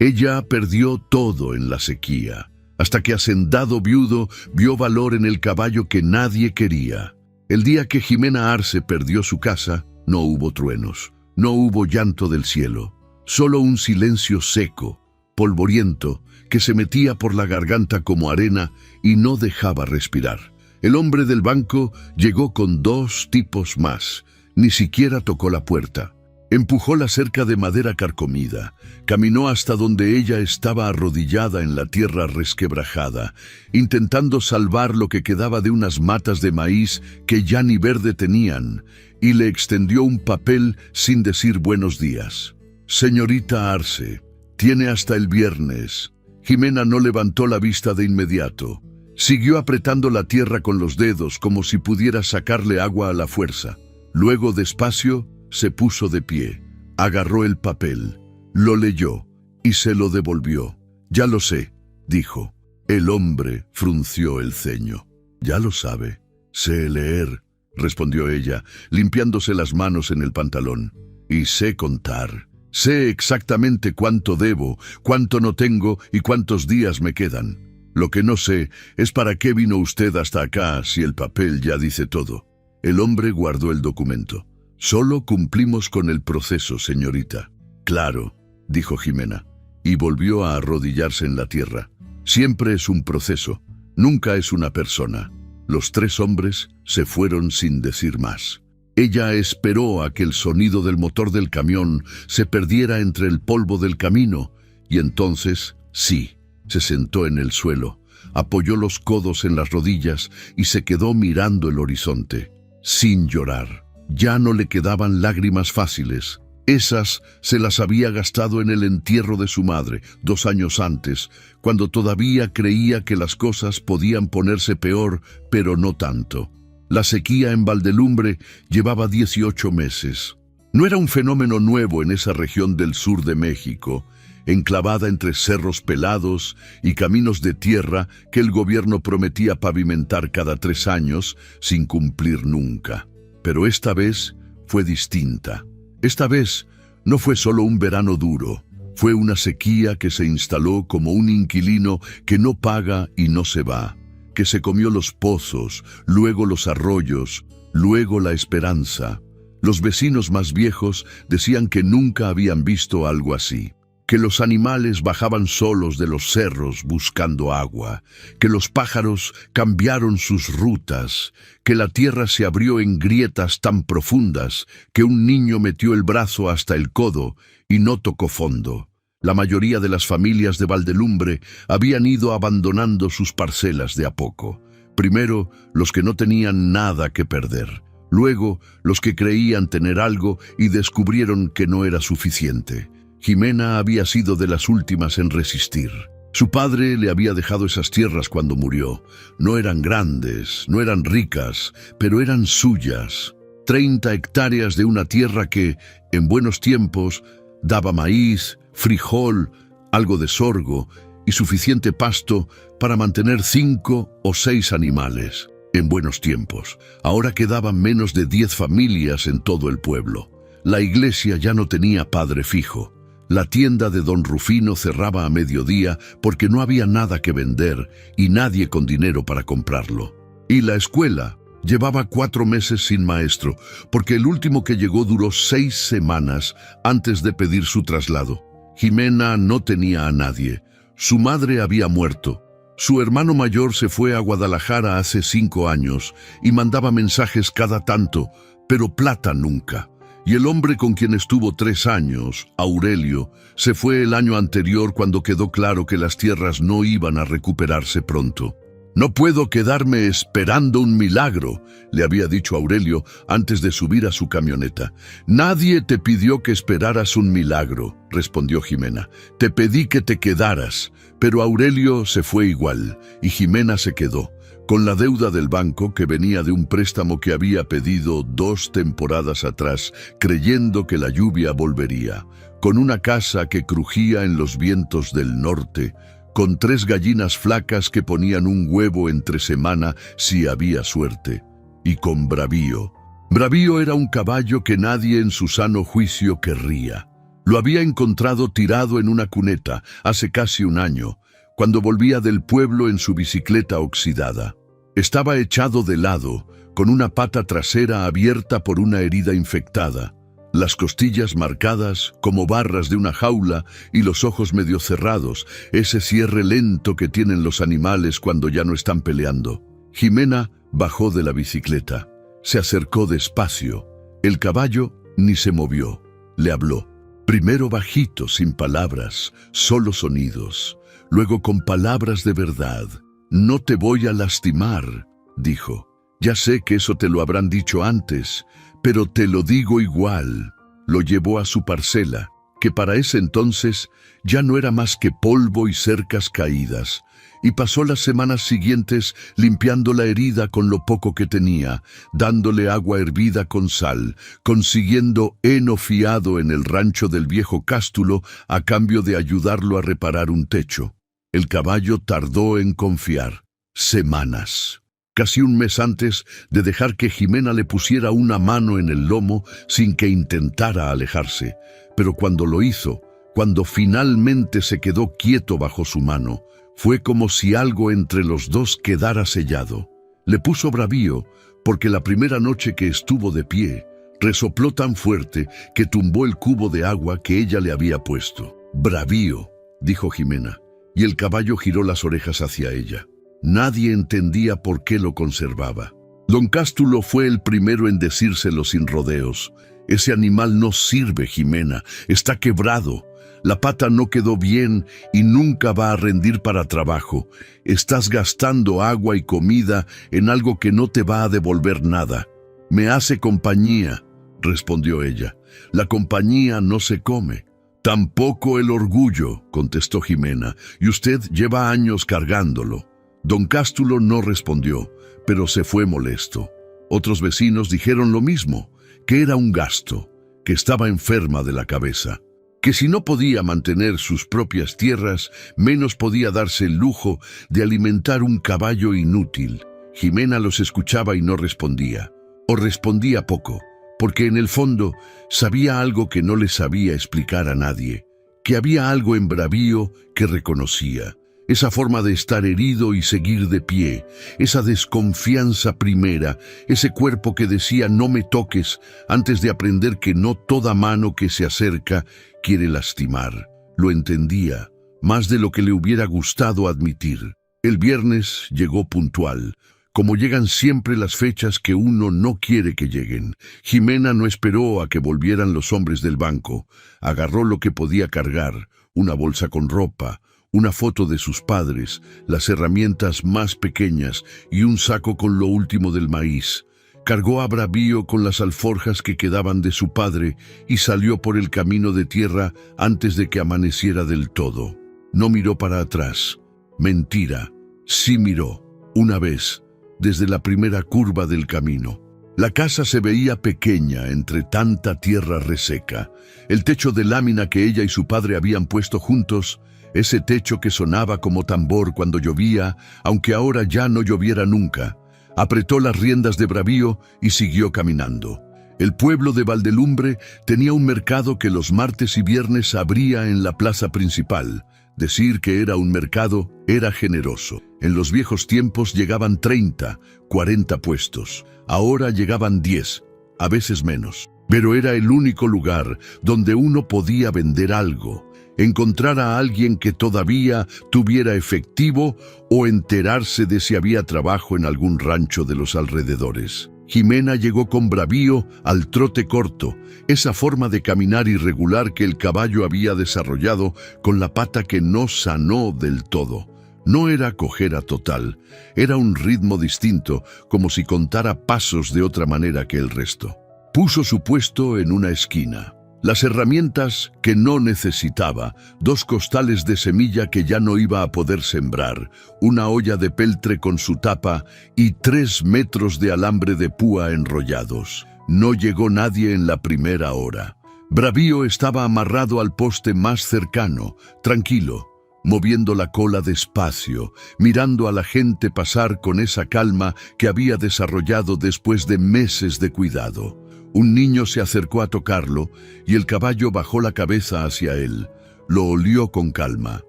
Ella perdió todo en la sequía, hasta que hacendado viudo vio valor en el caballo que nadie quería. El día que Jimena Arce perdió su casa, no hubo truenos, no hubo llanto del cielo, solo un silencio seco, polvoriento, que se metía por la garganta como arena y no dejaba respirar. El hombre del banco llegó con 2 tipos más, ni siquiera tocó la puerta. Empujó la cerca de madera carcomida, caminó hasta donde ella estaba arrodillada en la tierra resquebrajada, intentando salvar lo que quedaba de unas matas de maíz que ya ni verde tenían, y le extendió un papel sin decir buenos días. «Señorita Arce, tiene hasta el viernes». Jimena no levantó la vista de inmediato. Siguió apretando la tierra con los dedos como si pudiera sacarle agua a la fuerza. Luego, despacio, se puso de pie, agarró el papel, lo leyó y se lo devolvió. «Ya lo sé», dijo. El hombre frunció el ceño. «Ya lo sabe. Sé leer», respondió ella, limpiándose las manos en el pantalón. «Y sé contar. Sé exactamente cuánto debo, cuánto no tengo y cuántos días me quedan. Lo que no sé es para qué vino usted hasta acá si el papel ya dice todo». El hombre guardó el documento. «Solo cumplimos con el proceso, señorita». «Claro», dijo Jimena, y volvió a arrodillarse en la tierra. «Siempre es un proceso, nunca es una persona». Los 3 hombres se fueron sin decir más. Ella esperó a que el sonido del motor del camión se perdiera entre el polvo del camino, y entonces, sí, se sentó en el suelo, apoyó los codos en las rodillas y se quedó mirando el horizonte, sin llorar. Ya no le quedaban lágrimas fáciles. Esas se las había gastado en el entierro de su madre, 2 años antes, cuando todavía creía que las cosas podían ponerse peor, pero no tanto. La sequía en Valdelumbre llevaba 18 meses. No era un fenómeno nuevo en esa región del sur de México, enclavada entre cerros pelados y caminos de tierra que el gobierno prometía pavimentar cada 3 años sin cumplir nunca. Pero esta vez fue distinta. Esta vez no fue solo un verano duro, fue una sequía que se instaló como un inquilino que no paga y no se va, que se comió los pozos, luego los arroyos, luego la esperanza. Los vecinos más viejos decían que nunca habían visto algo así, que los animales bajaban solos de los cerros buscando agua, que los pájaros cambiaron sus rutas, que la tierra se abrió en grietas tan profundas que un niño metió el brazo hasta el codo y no tocó fondo. La mayoría de las familias de Valdelumbre habían ido abandonando sus parcelas de a poco. Primero, los que no tenían nada que perder. Luego, los que creían tener algo y descubrieron que no era suficiente. Jimena había sido de las últimas en resistir. Su padre le había dejado esas tierras cuando murió. No eran grandes, no eran ricas, pero eran suyas. 30 hectáreas de una tierra que, en buenos tiempos, daba maíz, frijol, algo de sorgo y suficiente pasto para mantener 5 o 6 animales. En buenos tiempos. Ahora quedaban menos de 10 familias en todo el pueblo. La iglesia ya no tenía padre fijo. La tienda de don Rufino cerraba a mediodía porque no había nada que vender y nadie con dinero para comprarlo. Y la escuela llevaba 4 meses sin maestro, porque el último que llegó duró 6 semanas antes de pedir su traslado. Jimena no tenía a nadie. Su madre había muerto. Su hermano mayor se fue a Guadalajara hace 5 años y mandaba mensajes cada tanto, pero plata nunca. Y el hombre con quien estuvo 3 años, Aurelio, se fue el año anterior cuando quedó claro que las tierras no iban a recuperarse pronto. «No puedo quedarme esperando un milagro», le había dicho Aurelio antes de subir a su camioneta. «Nadie te pidió que esperaras un milagro», respondió Jimena. «Te pedí que te quedaras». Pero Aurelio se fue igual, y Jimena se quedó, con la deuda del banco que venía de un préstamo que había pedido 2 temporadas atrás, creyendo que la lluvia volvería, con una casa que crujía en los vientos del norte, con 3 gallinas flacas que ponían un huevo entre semana si había suerte, y con Bravío. Bravío era un caballo que nadie en su sano juicio querría. Lo había encontrado tirado en una cuneta hace casi un año, cuando volvía del pueblo en su bicicleta oxidada. Estaba echado de lado, con una pata trasera abierta por una herida infectada, las costillas marcadas como barras de una jaula y los ojos medio cerrados, ese cierre lento que tienen los animales cuando ya no están peleando. Jimena bajó de la bicicleta. Se acercó despacio. El caballo ni se movió. Le habló. Primero bajito, sin palabras, solo sonidos. Luego con palabras de verdad. No te voy a lastimar, dijo. Ya sé que eso te lo habrán dicho antes, pero te lo digo igual. Lo llevó a su parcela, que para ese entonces ya no era más que polvo y cercas caídas, y pasó las semanas siguientes limpiando la herida con lo poco que tenía, dándole agua hervida con sal, consiguiendo heno fiado en el rancho del viejo Cástulo a cambio de ayudarlo a reparar un techo. El caballo tardó en confiar. Semanas. Casi un mes antes de dejar que Jimena le pusiera una mano en el lomo sin que intentara alejarse. Pero cuando lo hizo, cuando finalmente se quedó quieto bajo su mano, fue como si algo entre los dos quedara sellado. Le puso bravío porque la primera noche que estuvo de pie, resopló tan fuerte que tumbó el cubo de agua que ella le había puesto. Bravío, dijo Jimena, y el caballo giró las orejas hacia ella. Nadie entendía por qué lo conservaba. Don Cástulo fue el primero en decírselo sin rodeos. Ese animal no sirve, Jimena, está quebrado. La pata no quedó bien y nunca va a rendir para trabajo. Estás gastando agua y comida en algo que no te va a devolver nada. Me hace compañía, respondió ella. La compañía no se come. Tampoco el orgullo, contestó Jimena, y usted lleva años cargándolo. Don Cástulo no respondió, pero se fue molesto. Otros vecinos dijeron lo mismo, que era un gasto, que estaba enferma de la cabeza, que si no podía mantener sus propias tierras, menos podía darse el lujo de alimentar un caballo inútil. Jimena los escuchaba y no respondía, o respondía poco, porque en el fondo sabía algo que no le sabía explicar a nadie, que había algo en Bravío que reconocía. Esa forma de estar herido y seguir de pie, esa desconfianza primera, ese cuerpo que decía no me toques antes de aprender que no toda mano que se acerca quiere lastimar. Lo entendía, más de lo que le hubiera gustado admitir. El viernes llegó puntual, como llegan siempre las fechas que uno no quiere que lleguen. Jimena no esperó a que volvieran los hombres del banco. Agarró lo que podía cargar, una bolsa con ropa, una foto de sus padres, las herramientas más pequeñas y un saco con lo último del maíz. Cargó a Bravío con las alforjas que quedaban de su padre y salió por el camino de tierra antes de que amaneciera del todo. No miró para atrás. Mentira. Sí miró, una vez, desde la primera curva del camino. La casa se veía pequeña entre tanta tierra reseca. El techo de lámina que ella y su padre habían puesto juntos, ese techo que sonaba como tambor cuando llovía, aunque ahora ya no lloviera nunca. Apretó las riendas de Bravío y siguió caminando. El pueblo de Valdelumbre tenía un mercado que los martes y viernes abría en la plaza principal. Decir que era un mercado era generoso. En los viejos tiempos llegaban 30, 40 puestos. Ahora llegaban 10, a veces menos. Pero era el único lugar donde uno podía vender algo, encontrar a alguien que todavía tuviera efectivo o enterarse de si había trabajo en algún rancho de los alrededores. Jimena llegó con Bravío al trote corto, esa forma de caminar irregular que el caballo había desarrollado con la pata que no sanó del todo. No era cojera total, era un ritmo distinto, como si contara pasos de otra manera que el resto. Puso su puesto en una esquina. Las herramientas que no necesitaba, 2 costales de semilla que ya no iba a poder sembrar, una olla de peltre con su tapa y 3 metros de alambre de púa enrollados. No llegó nadie en la primera hora. Bravío estaba amarrado al poste más cercano, tranquilo, moviendo la cola despacio, mirando a la gente pasar con esa calma que había desarrollado después de meses de cuidado. Un niño se acercó a tocarlo y el caballo bajó la cabeza hacia él. Lo olió con calma.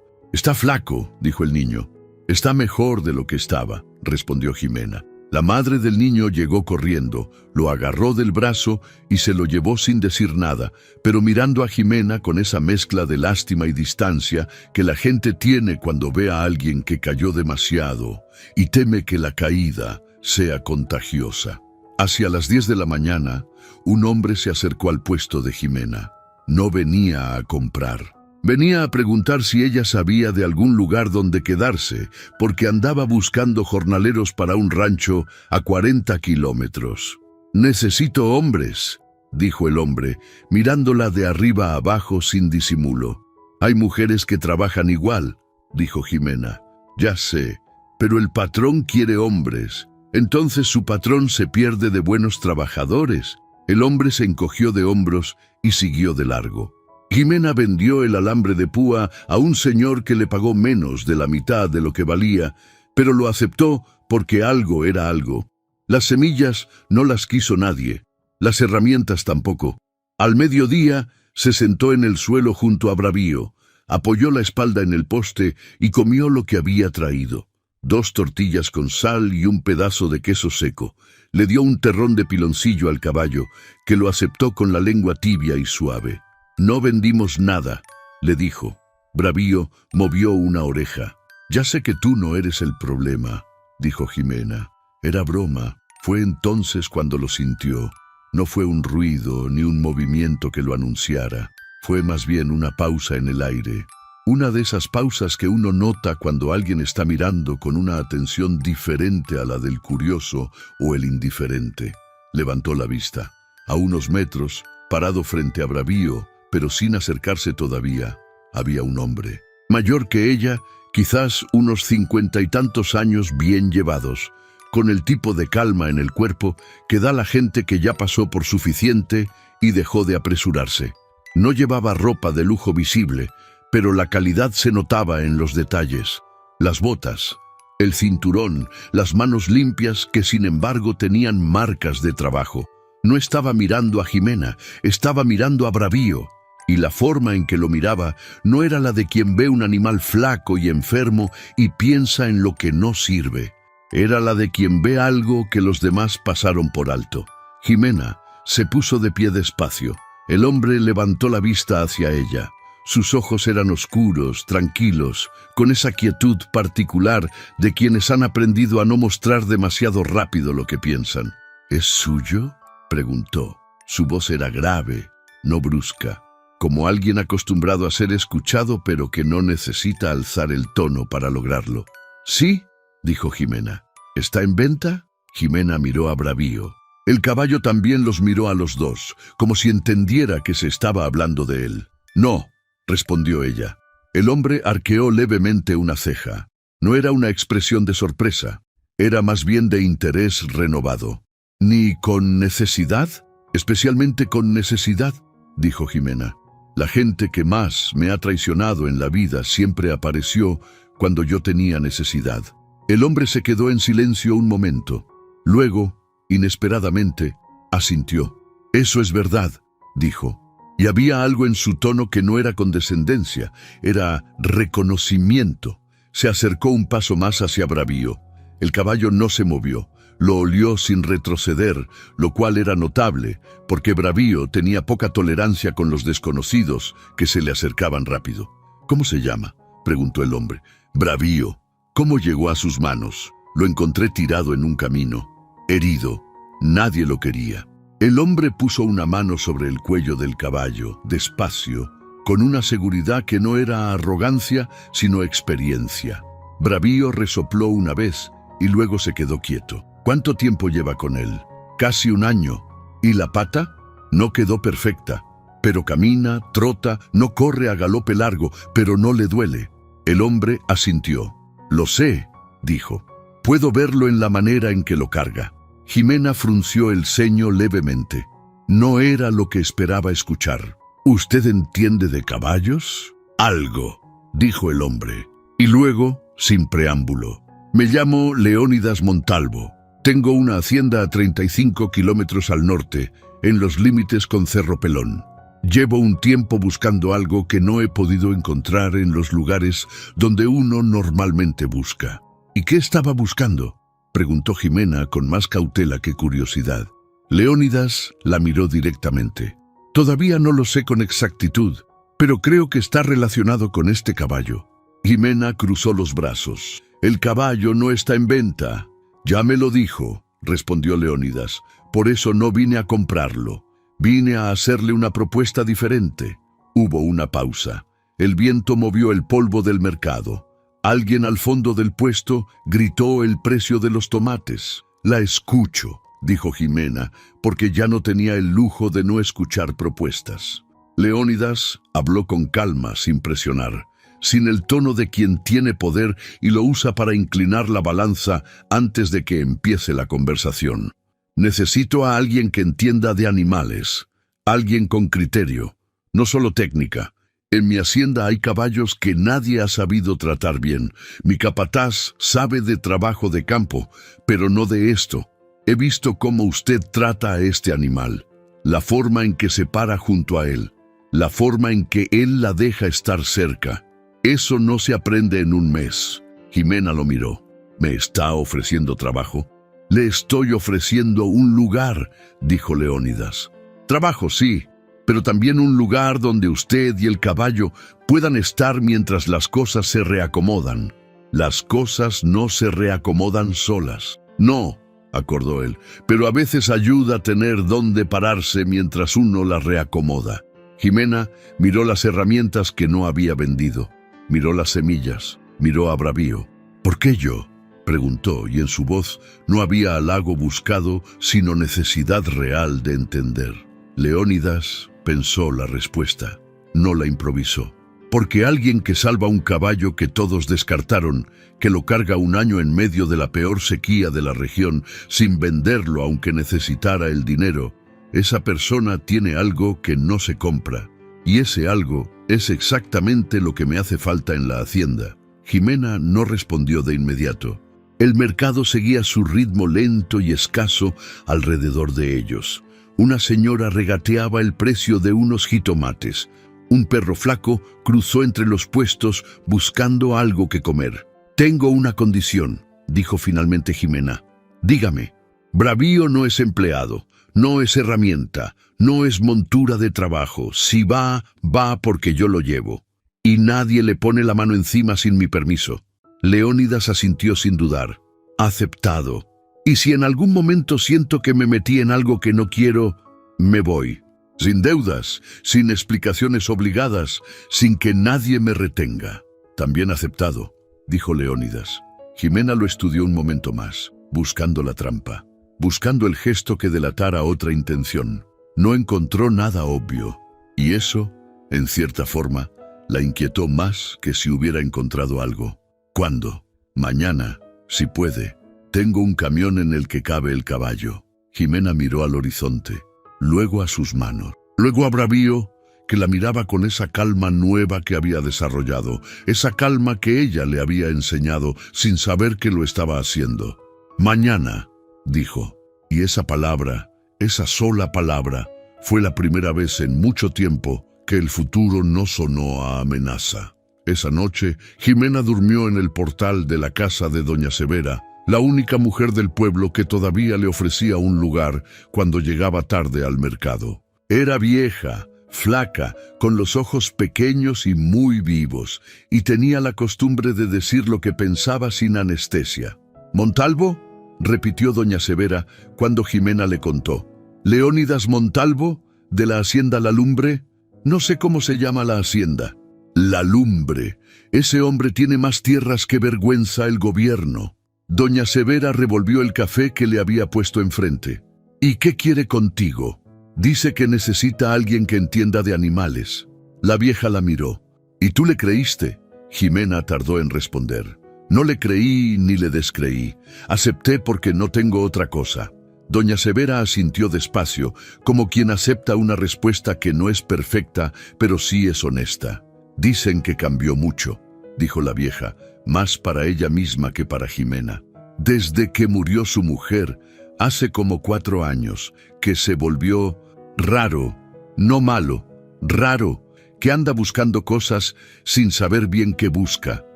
«Está flaco», dijo el niño. «Está mejor de lo que estaba», respondió Jimena. La madre del niño llegó corriendo, lo agarró del brazo y se lo llevó sin decir nada, pero mirando a Jimena con esa mezcla de lástima y distancia que la gente tiene cuando ve a alguien que cayó demasiado y teme que la caída sea contagiosa. Hacia las 10 de la mañana, un hombre se acercó al puesto de Jimena. No venía a comprar. Venía a preguntar si ella sabía de algún lugar donde quedarse, porque andaba buscando jornaleros para un rancho a 40 kilómetros. «Necesito hombres», dijo el hombre, mirándola de arriba a abajo sin disimulo. «Hay mujeres que trabajan igual», dijo Jimena. «Ya sé, pero el patrón quiere hombres. Entonces su patrón se pierde de buenos trabajadores». El hombre se encogió de hombros y siguió de largo. Jimena vendió el alambre de púa a un señor que le pagó menos de la mitad de lo que valía, pero lo aceptó porque algo era algo. Las semillas no las quiso nadie, las herramientas tampoco. Al mediodía se sentó en el suelo junto a Bravío, apoyó la espalda en el poste y comió lo que había traído. 2 tortillas con sal y un pedazo de queso seco. Le dio un terrón de piloncillo al caballo, que lo aceptó con la lengua tibia y suave. «No vendimos nada», le dijo. Bravío movió una oreja. «Ya sé que tú no eres el problema», dijo Jimena. «Era broma». Fue entonces cuando lo sintió. No fue un ruido ni un movimiento que lo anunciara. Fue más bien una pausa en el aire. Una de esas pausas que uno nota cuando alguien está mirando con una atención diferente a la del curioso o el indiferente. Levantó la vista. A unos metros, parado frente a Bravío, pero sin acercarse todavía, había un hombre. Mayor que ella, quizás unos 50 y tantos años bien llevados, con el tipo de calma en el cuerpo que da la gente que ya pasó por suficiente y dejó de apresurarse. No llevaba ropa de lujo visible, pero la calidad se notaba en los detalles. Las botas, el cinturón, las manos limpias que sin embargo tenían marcas de trabajo. No estaba mirando a Jimena, estaba mirando a Bravío. Y la forma en que lo miraba no era la de quien ve un animal flaco y enfermo y piensa en lo que no sirve. Era la de quien ve algo que los demás pasaron por alto. Jimena se puso de pie despacio. El hombre levantó la vista hacia ella. Sus ojos eran oscuros, tranquilos, con esa quietud particular de quienes han aprendido a no mostrar demasiado rápido lo que piensan. «¿Es suyo?», preguntó. Su voz era grave, no brusca, como alguien acostumbrado a ser escuchado pero que no necesita alzar el tono para lograrlo. «Sí», dijo Jimena. «¿Está en venta?». Jimena miró a Bravío. El caballo también los miró a los dos, como si entendiera que se estaba hablando de él. «No», respondió ella. El hombre arqueó levemente una ceja. No era una expresión de sorpresa, era más bien de interés renovado. «¿Ni con necesidad?». «Especialmente con necesidad», dijo Jimena. «La gente que más me ha traicionado en la vida siempre apareció cuando yo tenía necesidad». El hombre se quedó en silencio un momento. Luego, inesperadamente, asintió. «Eso es verdad», dijo. Y había algo en su tono que no era condescendencia, era reconocimiento. Se acercó un paso más hacia Bravío. El caballo no se movió. Lo olió sin retroceder, lo cual era notable, porque Bravío tenía poca tolerancia con los desconocidos que se le acercaban rápido. «¿Cómo se llama?», preguntó el hombre. «Bravío». «¿Cómo llegó a sus manos?». «Lo encontré tirado en un camino, herido. Nadie lo quería». El hombre puso una mano sobre el cuello del caballo, despacio, con una seguridad que no era arrogancia, sino experiencia. Bravío resopló una vez y luego se quedó quieto. «¿Cuánto tiempo lleva con él?». «Casi 1 año». «¿Y la pata?». «No quedó perfecta, pero camina, trota, no corre a galope largo, pero no le duele». El hombre asintió. «Lo sé», dijo. «Puedo verlo en la manera en que lo carga». Jimena frunció el ceño levemente. No era lo que esperaba escuchar. «¿Usted entiende de caballos?». «Algo», dijo el hombre. Y luego, sin preámbulo: «Me llamo Leónidas Montalvo. Tengo una hacienda a 35 kilómetros al norte en los límites con Cerro Pelón. Llevo un tiempo buscando algo que no he podido encontrar en los lugares donde uno normalmente busca. ¿Y qué estaba buscando?, preguntó Jimena con más cautela que curiosidad. Leónidas la miró directamente. Todavía no lo sé con exactitud, pero creo que está relacionado con este caballo. Jimena cruzó los brazos. El caballo no está en venta. Ya me lo dijo, respondió Leónidas. Por eso no vine a comprarlo. Vine a hacerle una propuesta diferente. Hubo una pausa. El viento movió el polvo del mercado. Alguien al fondo del puesto gritó el precio de los tomates. La escucho, dijo Jimena, porque ya no tenía el lujo de no escuchar propuestas. Leónidas habló con calma, sin presionar, sin el tono de quien tiene poder y lo usa para inclinar la balanza antes de que empiece la conversación. Necesito a alguien que entienda de animales, alguien con criterio, no solo técnica. En mi hacienda hay caballos que nadie ha sabido tratar bien. Mi capataz sabe de trabajo de campo, pero no de esto. He visto cómo usted trata a este animal, la forma en que se para junto a él, la forma en que él la deja estar cerca. Eso no se aprende en un mes. Jimena lo miró. ¿Me está ofreciendo trabajo? Le estoy ofreciendo un lugar, dijo Leónidas. Trabajo, sí, pero también un lugar donde usted y el caballo puedan estar mientras las cosas se reacomodan. Las cosas no se reacomodan solas. No, acordó él, pero a veces ayuda a tener dónde pararse mientras uno las reacomoda. Jimena miró las herramientas que no había vendido, miró las semillas, miró a Bravío. ¿Por qué yo?, preguntó, y en su voz no había halago buscado, sino necesidad real de entender. Leónidas pensó la respuesta, no la improvisó. Porque alguien que salva un caballo que todos descartaron, que lo carga un año en medio de la peor sequía de la región, sin venderlo aunque necesitara el dinero, esa persona tiene algo que no se compra, y ese algo es exactamente lo que me hace falta en la hacienda. Jimena no respondió de inmediato. El mercado seguía su ritmo lento y escaso alrededor de ellos. Una señora regateaba el precio de unos jitomates. Un perro flaco cruzó entre los puestos buscando algo que comer. «Tengo una condición», dijo finalmente Jimena. «Dígame». Bravío no es empleado, no es herramienta, no es montura de trabajo. Si va, va porque yo lo llevo. Y nadie le pone la mano encima sin mi permiso. Leónidas asintió sin dudar. Aceptado. Y si en algún momento siento que me metí en algo que no quiero, me voy. Sin deudas, sin explicaciones obligadas, sin que nadie me retenga. También aceptado, dijo Leónidas. Jimena lo estudió un momento más, buscando la trampa, buscando el gesto que delatara otra intención. No encontró nada obvio, y eso, en cierta forma, la inquietó más que si hubiera encontrado algo. ¿Cuándo? Mañana, si puede. Tengo un camión en el que cabe el caballo. Jimena miró al horizonte, luego a sus manos, luego a Bravío, que la miraba con esa calma nueva que había desarrollado, esa calma que ella le había enseñado sin saber que lo estaba haciendo. Mañana, dijo, y esa palabra, esa sola palabra, fue la primera vez en mucho tiempo que el futuro no sonó a amenaza. Esa noche, Jimena durmió en el portal de la casa de doña Severa, la única mujer del pueblo que todavía le ofrecía un lugar cuando llegaba tarde al mercado. Era vieja, flaca, con los ojos pequeños y muy vivos, y tenía la costumbre de decir lo que pensaba sin anestesia. «¿Montalvo?», repitió doña Severa cuando Jimena le contó. «¿Leónidas Montalvo, de la hacienda La Lumbre? No sé cómo se llama la hacienda». «La Lumbre. Ese hombre tiene más tierras que vergüenza el gobierno». Doña Severa revolvió el café que le había puesto enfrente. «¿Y qué quiere contigo? Dice que necesita a alguien que entienda de animales». La vieja la miró. «¿Y tú le creíste?». Jimena tardó en responder. «No le creí ni le descreí. Acepté porque no tengo otra cosa». Doña Severa asintió despacio, como quien acepta una respuesta que no es perfecta, pero sí es honesta. «Dicen que cambió mucho», dijo la vieja, más para ella misma que para Jimena. «Desde que murió su mujer, hace como 4 años, que se volvió raro, no malo, raro, que anda buscando cosas sin saber bien qué busca.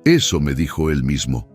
Eso me dijo él mismo.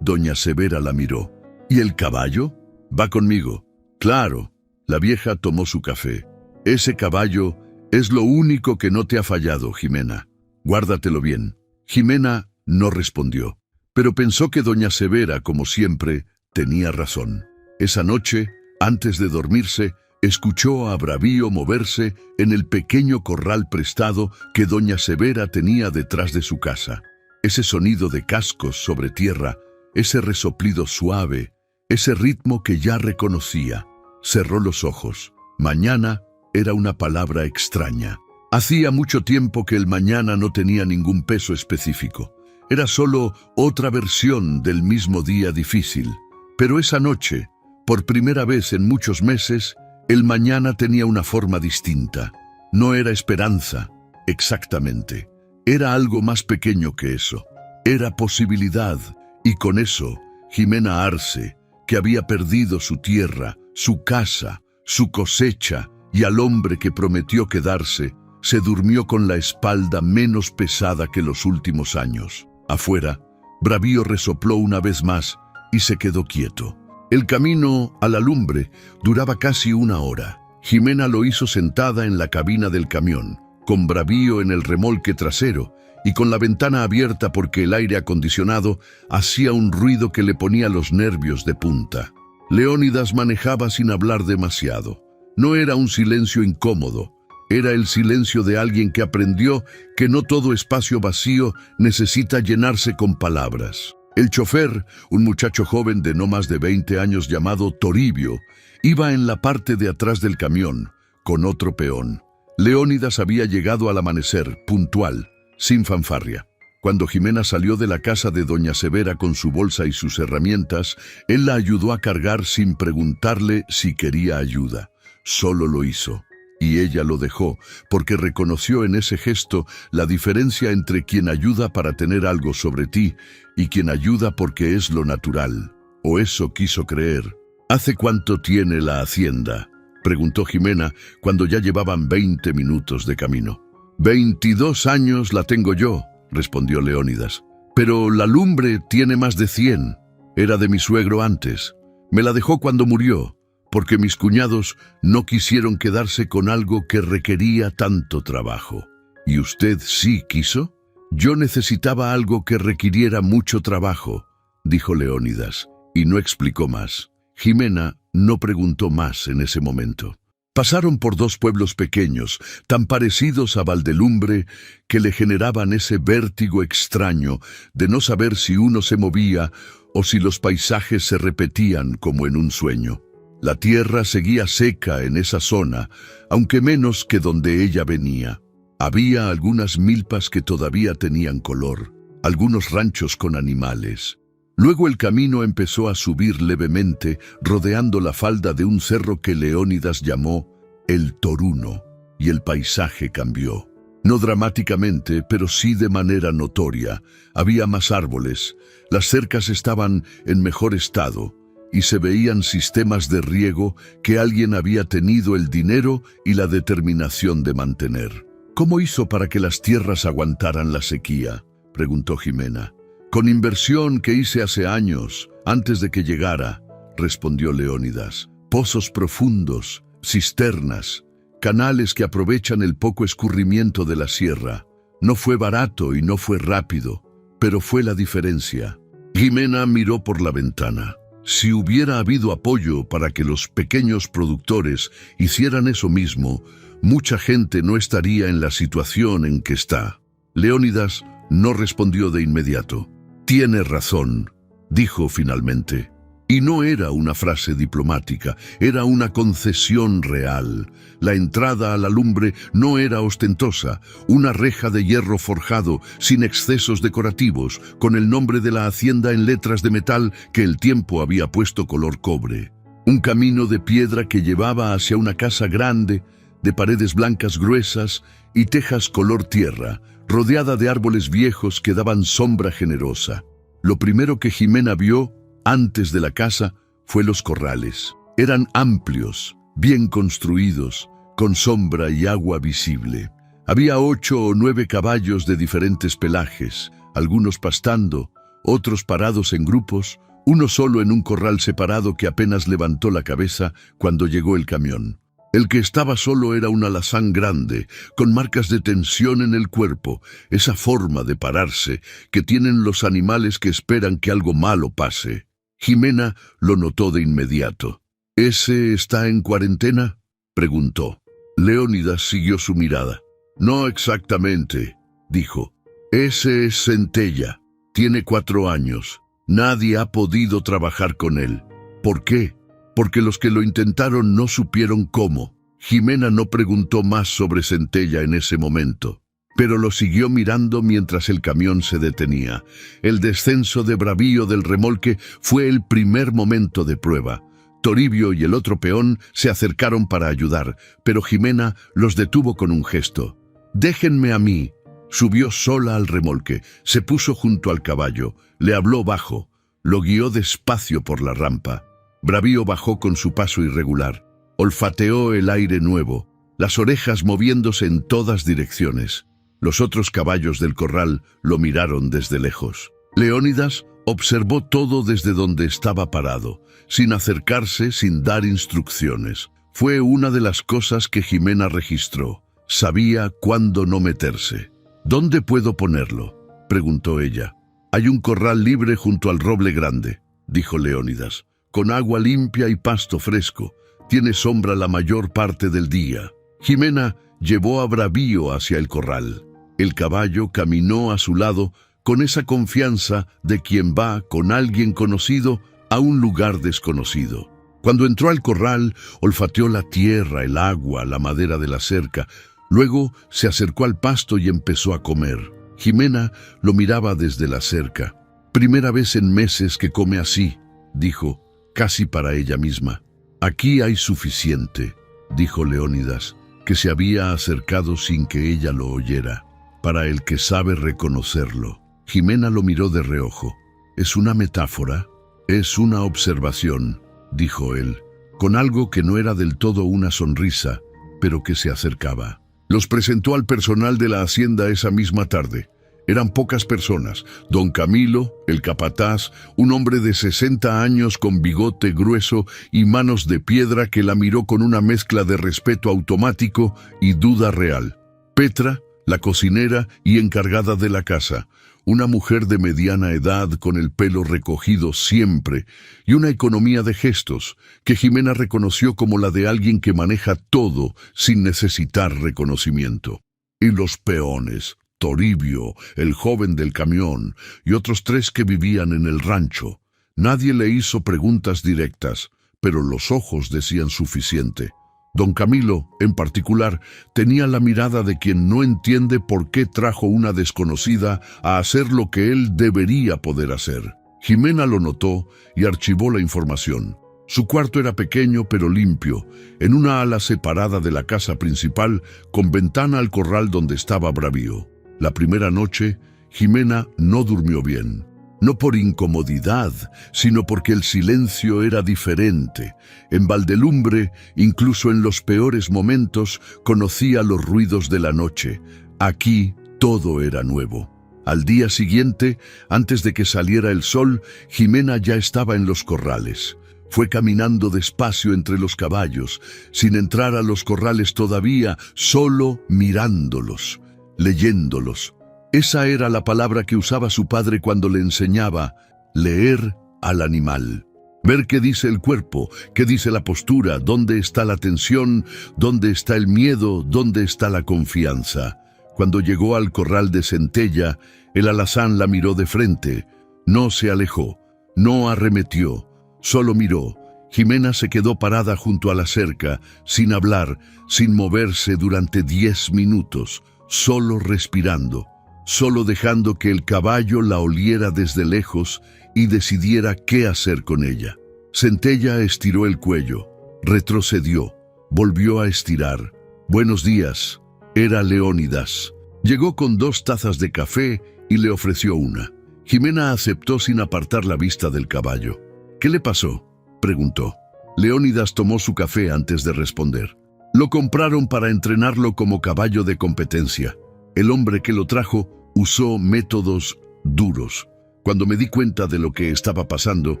Doña Severa la miró. ¿Y el caballo? Va conmigo. Claro. La vieja tomó su café. Ese caballo es lo único que no te ha fallado, Jimena. Guárdatelo bien. Jimena no respondió, pero pensó que doña Severa, como siempre, tenía razón. Esa noche, antes de dormirse, escuchó a Bravío moverse en el pequeño corral prestado que doña Severa tenía detrás de su casa. Ese sonido de cascos sobre tierra, ese resoplido suave, ese ritmo que ya reconocía. Cerró los ojos. Mañana era una palabra extraña. Hacía mucho tiempo que el mañana no tenía ningún peso específico. Era solo otra versión del mismo día difícil. Pero esa noche, por primera vez en muchos meses, el mañana tenía una forma distinta. No era esperanza, exactamente. Era algo más pequeño que eso. Era posibilidad, y con eso, Jimena Arce, que había perdido su tierra, su casa, su cosecha, y al hombre que prometió quedarse, se durmió con la espalda menos pesada que los últimos años. Afuera, Bravío resopló una vez más y se quedó quieto. El camino a la lumbre duraba casi 1 hora. Jimena lo hizo sentada en la cabina del camión, con Bravío en el remolque trasero y con la ventana abierta porque el aire acondicionado hacía un ruido que le ponía los nervios de punta. Leónidas manejaba sin hablar demasiado. No era un silencio incómodo, era el silencio de alguien que aprendió que no todo espacio vacío necesita llenarse con palabras. El chofer, un muchacho joven de no más de 20 años llamado Toribio, iba en la parte de atrás del camión, con otro peón. Leónidas había llegado al amanecer, puntual, sin fanfarria. Cuando Jimena salió de la casa de doña Severa con su bolsa y sus herramientas, él la ayudó a cargar sin preguntarle si quería ayuda. Solo lo hizo. Y ella lo dejó, porque reconoció en ese gesto la diferencia entre quien ayuda para tener algo sobre ti y quien ayuda porque es lo natural. O eso quiso creer. ¿Hace cuánto tiene la hacienda?, preguntó Jimena cuando ya llevaban 20 minutos de camino. 22 años la tengo yo, respondió Leónidas. Pero la lumbre tiene más de 100. Era de mi suegro antes. Me la dejó cuando murió, porque mis cuñados no quisieron quedarse con algo que requería tanto trabajo. ¿Y usted sí quiso? Yo necesitaba algo que requiriera mucho trabajo, dijo Leónidas, y no explicó más. Jimena no preguntó más en ese momento. Pasaron por 2 pueblos pequeños, tan parecidos a Valdelumbre, que le generaban ese vértigo extraño de no saber si uno se movía o si los paisajes se repetían como en un sueño. La tierra seguía seca en esa zona, aunque menos que donde ella venía. Había algunas milpas que todavía tenían color, algunos ranchos con animales. Luego el camino empezó a subir levemente, rodeando la falda de un cerro que Leónidas llamó el Toruno, y el paisaje cambió. No dramáticamente, pero sí de manera notoria. Había más árboles, las cercas estaban en mejor estado, y se veían sistemas de riego que alguien había tenido el dinero y la determinación de mantener. ¿Cómo hizo para que las tierras aguantaran la sequía?, preguntó Jimena. Con inversión que hice hace años, antes de que llegara, respondió Leónidas. Pozos profundos, cisternas, canales que aprovechan el poco escurrimiento de la sierra. No fue barato y no fue rápido, pero fue la diferencia. Jimena miró por la ventana. Si hubiera habido apoyo para que los pequeños productores hicieran eso mismo, mucha gente no estaría en la situación en que está. Leónidas no respondió de inmediato. Tiene razón, dijo finalmente. Y no era una frase diplomática, era una concesión real. La entrada a la lumbre no era ostentosa, una reja de hierro forjado, sin excesos decorativos, con el nombre de la hacienda en letras de metal que el tiempo había puesto color cobre. Un camino de piedra que llevaba hacia una casa grande, de paredes blancas gruesas y tejas color tierra, rodeada de árboles viejos que daban sombra generosa. Lo primero que Jimena vio, antes de la casa, fue los corrales. Eran amplios, bien construidos, con sombra y agua visible. Había 8 o 9 caballos de diferentes pelajes, algunos pastando, otros parados en grupos, uno solo en un corral separado que apenas levantó la cabeza cuando llegó el camión. El que estaba solo era un alazán grande, con marcas de tensión en el cuerpo, esa forma de pararse que tienen los animales que esperan que algo malo pase. Jimena lo notó de inmediato. ¿Ese está en cuarentena?, preguntó. Leónidas siguió su mirada. No exactamente, dijo. Ese es Centella. Tiene 4 años. Nadie ha podido trabajar con él. ¿Por qué? Porque los que lo intentaron no supieron cómo. Jimena no preguntó más sobre Centella en ese momento, pero lo siguió mirando mientras el camión se detenía. El descenso de bravío del remolque fue el primer momento de prueba. Toribio y el otro peón se acercaron para ayudar, pero Jimena los detuvo con un gesto. «Déjenme a mí». Subió sola al remolque, se puso junto al caballo, le habló bajo, lo guió despacio por la rampa. Bravío bajó con su paso irregular, olfateó el aire nuevo, las orejas moviéndose en todas direcciones. Los otros caballos del corral lo miraron desde lejos. Leónidas observó todo desde donde estaba parado, sin acercarse, sin dar instrucciones. Fue una de las cosas que Jimena registró. Sabía cuándo no meterse. «¿Dónde puedo ponerlo?», preguntó ella. «Hay un corral libre junto al roble grande», dijo Leónidas, «con agua limpia y pasto fresco. Tiene sombra la mayor parte del día». Jimena llevó a Bravío hacia el corral. El caballo caminó a su lado con esa confianza de quien va con alguien conocido a un lugar desconocido. Cuando entró al corral, olfateó la tierra, el agua, la madera de la cerca. Luego se acercó al pasto y empezó a comer. Jimena lo miraba desde la cerca. «Primera vez en meses que come así», dijo, casi para ella misma. «Aquí hay suficiente», dijo Leónidas, que se había acercado sin que ella lo oyera, «para el que sabe reconocerlo». Jimena lo miró de reojo. «¿Es una metáfora? Es una observación», dijo él, con algo que no era del todo una sonrisa, pero que se acercaba. Los presentó al personal de la hacienda esa misma tarde. Eran pocas personas. Don Camilo, el capataz, un hombre de 60 años con bigote grueso y manos de piedra que la miró con una mezcla de respeto automático y duda real. Petra, la cocinera y encargada de la casa, una mujer de mediana edad con el pelo recogido siempre y una economía de gestos que Jimena reconoció como la de alguien que maneja todo sin necesitar reconocimiento. Y los peones, Toribio, el joven del camión, y otros 3 que vivían en el rancho. Nadie le hizo preguntas directas, pero los ojos decían suficiente. Don Camilo, en particular, tenía la mirada de quien no entiende por qué trajo una desconocida a hacer lo que él debería poder hacer. Jimena lo notó y archivó la información. Su cuarto era pequeño pero limpio, en una ala separada de la casa principal, con ventana al corral donde estaba Bravío. La primera noche, Jimena no durmió bien. No por incomodidad, sino porque el silencio era diferente. En Valdelumbre, incluso en los peores momentos, conocía los ruidos de la noche. Aquí todo era nuevo. Al día siguiente, antes de que saliera el sol, Jimena ya estaba en los corrales. Fue caminando despacio entre los caballos, sin entrar a los corrales todavía, solo mirándolos, leyéndolos. Esa era la palabra que usaba su padre cuando le enseñaba leer al animal. Ver qué dice el cuerpo, qué dice la postura, dónde está la tensión, dónde está el miedo, dónde está la confianza. Cuando llegó al corral de Centella, el alazán la miró de frente. No se alejó, no arremetió, solo miró. Jimena se quedó parada junto a la cerca, sin hablar, sin moverse durante 10 minutos, solo respirando. Solo dejando que el caballo la oliera desde lejos y decidiera qué hacer con ella. Centella estiró el cuello, retrocedió, volvió a estirar. «Buenos días», era Leónidas. Llegó con 2 tazas de café y le ofreció una. Jimena aceptó sin apartar la vista del caballo. «¿Qué le pasó?», preguntó. Leónidas tomó su café antes de responder. Lo compraron para entrenarlo como caballo de competencia. El hombre que lo trajo usó métodos duros. Cuando me di cuenta de lo que estaba pasando,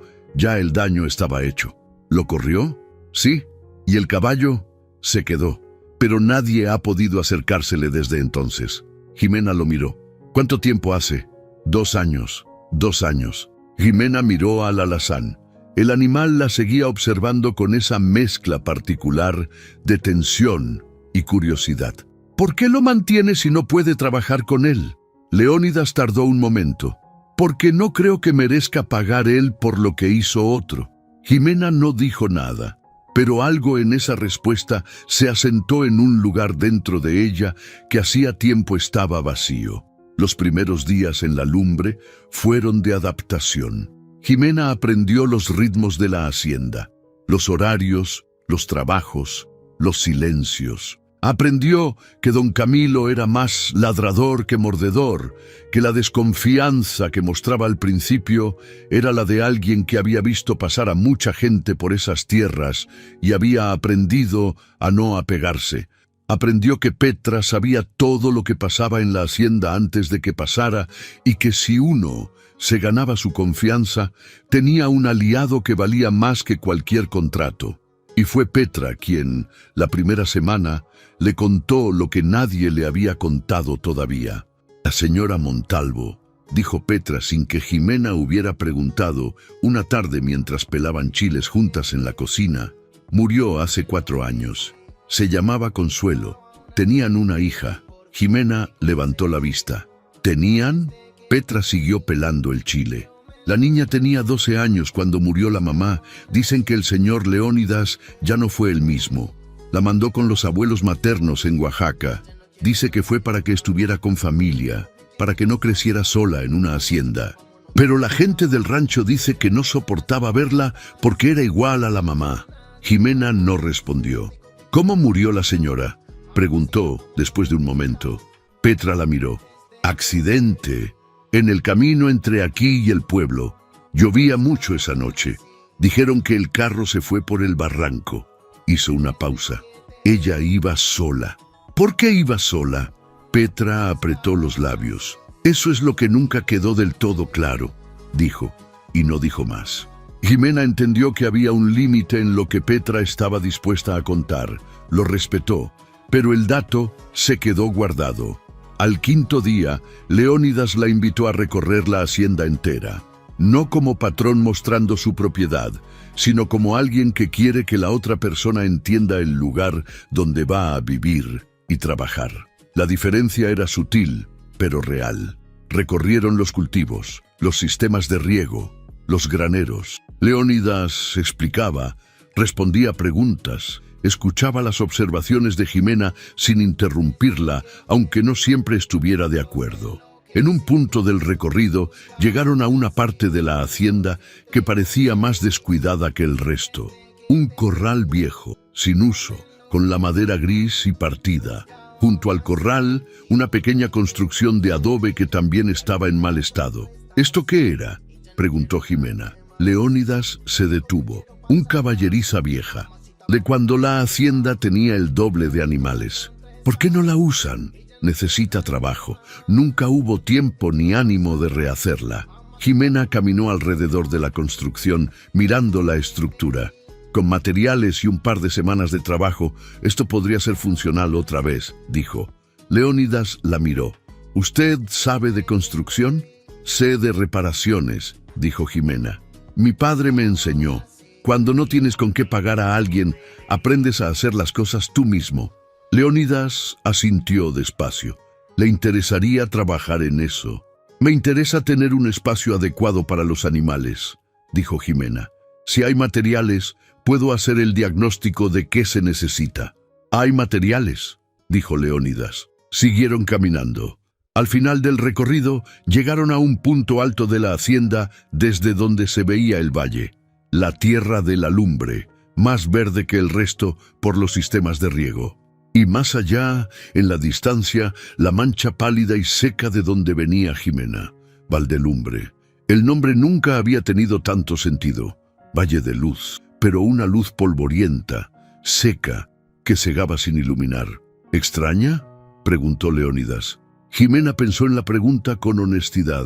ya el daño estaba hecho. ¿Lo corrió? Sí. ¿Y el caballo? Se quedó. Pero nadie ha podido acercársele desde entonces. Jimena lo miró. ¿Cuánto tiempo hace? 2 años. 2 años. Jimena miró al alazán. El animal la seguía observando con esa mezcla particular de tensión y curiosidad. ¿Por qué lo mantiene si no puede trabajar con él? Leónidas tardó un momento. Porque no creo que merezca pagar él por lo que hizo otro. Jimena no dijo nada, pero algo en esa respuesta se asentó en un lugar dentro de ella que hacía tiempo estaba vacío. Los primeros días en la lumbre fueron de adaptación. Jimena aprendió los ritmos de la hacienda, los horarios, los trabajos, los silencios. Aprendió que don Camilo era más ladrador que mordedor, que la desconfianza que mostraba al principio era la de alguien que había visto pasar a mucha gente por esas tierras y había aprendido a no apegarse. Aprendió que Petra sabía todo lo que pasaba en la hacienda antes de que pasara y que si uno se ganaba su confianza, tenía un aliado que valía más que cualquier contrato. Y fue Petra quien, la primera semana, le contó lo que nadie le había contado todavía. La señora Montalvo, dijo Petra sin que Jimena hubiera preguntado, una tarde mientras pelaban chiles juntas en la cocina, murió hace 4 años. Se llamaba Consuelo. Tenían una hija. Jimena levantó la vista. ¿Tenían? Petra siguió pelando el chile. La niña tenía 12 años cuando murió la mamá. Dicen que el señor Leónidas ya no fue el mismo. La mandó con los abuelos maternos en Oaxaca. Dice que fue para que estuviera con familia, para que no creciera sola en una hacienda. Pero la gente del rancho dice que no soportaba verla porque era igual a la mamá. Jimena no respondió. ¿Cómo murió la señora?, preguntó después de un momento. Petra la miró. Accidente. En el camino entre aquí y el pueblo. Llovía mucho esa noche. Dijeron que el carro se fue por el barranco. Hizo una pausa. Ella iba sola. ¿Por qué iba sola? Petra apretó los labios. Eso es lo que nunca quedó del todo claro, dijo, y no dijo más. Jimena entendió que había un límite en lo que Petra estaba dispuesta a contar. Lo respetó, pero el dato se quedó guardado. Al 5.º día, Leónidas la invitó a recorrer la hacienda entera, no como patrón mostrando su propiedad, sino como alguien que quiere que la otra persona entienda el lugar donde va a vivir y trabajar. La diferencia era sutil, pero real. Recorrieron los cultivos, los sistemas de riego, los graneros. Leónidas explicaba, respondía preguntas, escuchaba las observaciones de Jimena sin interrumpirla, aunque no siempre estuviera de acuerdo. En un punto del recorrido llegaron a una parte de la hacienda que parecía más descuidada que el resto. Un corral viejo, sin uso, con la madera gris y partida. Junto al corral, una pequeña construcción de adobe que también estaba en mal estado. ¿Esto qué era?, preguntó Jimena. Leónidas se detuvo. Un caballeriza vieja, de cuando la hacienda tenía el doble de animales. ¿Por qué no la usan? Necesita trabajo. Nunca hubo tiempo ni ánimo de rehacerla. Jimena caminó alrededor de la construcción, mirando la estructura. Con materiales y un par de semanas de trabajo, esto podría ser funcional otra vez, dijo. Leónidas la miró. ¿Usted sabe de construcción? Sé de reparaciones, dijo Jimena. Mi padre me enseñó. Cuando no tienes con qué pagar a alguien, aprendes a hacer las cosas tú mismo. Leónidas asintió despacio. Le interesaría trabajar en eso. Me interesa tener un espacio adecuado para los animales, dijo Jimena. Si hay materiales, puedo hacer el diagnóstico de qué se necesita. Hay materiales, dijo Leónidas. Siguieron caminando. Al final del recorrido, llegaron a un punto alto de la hacienda desde donde se veía el valle. La tierra de la lumbre, más verde que el resto por los sistemas de riego. Y más allá, en la distancia, la mancha pálida y seca de donde venía Jimena. Valdelumbre. El nombre nunca había tenido tanto sentido. Valle de luz. pero una luz polvorienta, seca, que cegaba sin iluminar. ¿Extraña?, preguntó Leónidas. Jimena pensó en la pregunta con honestidad.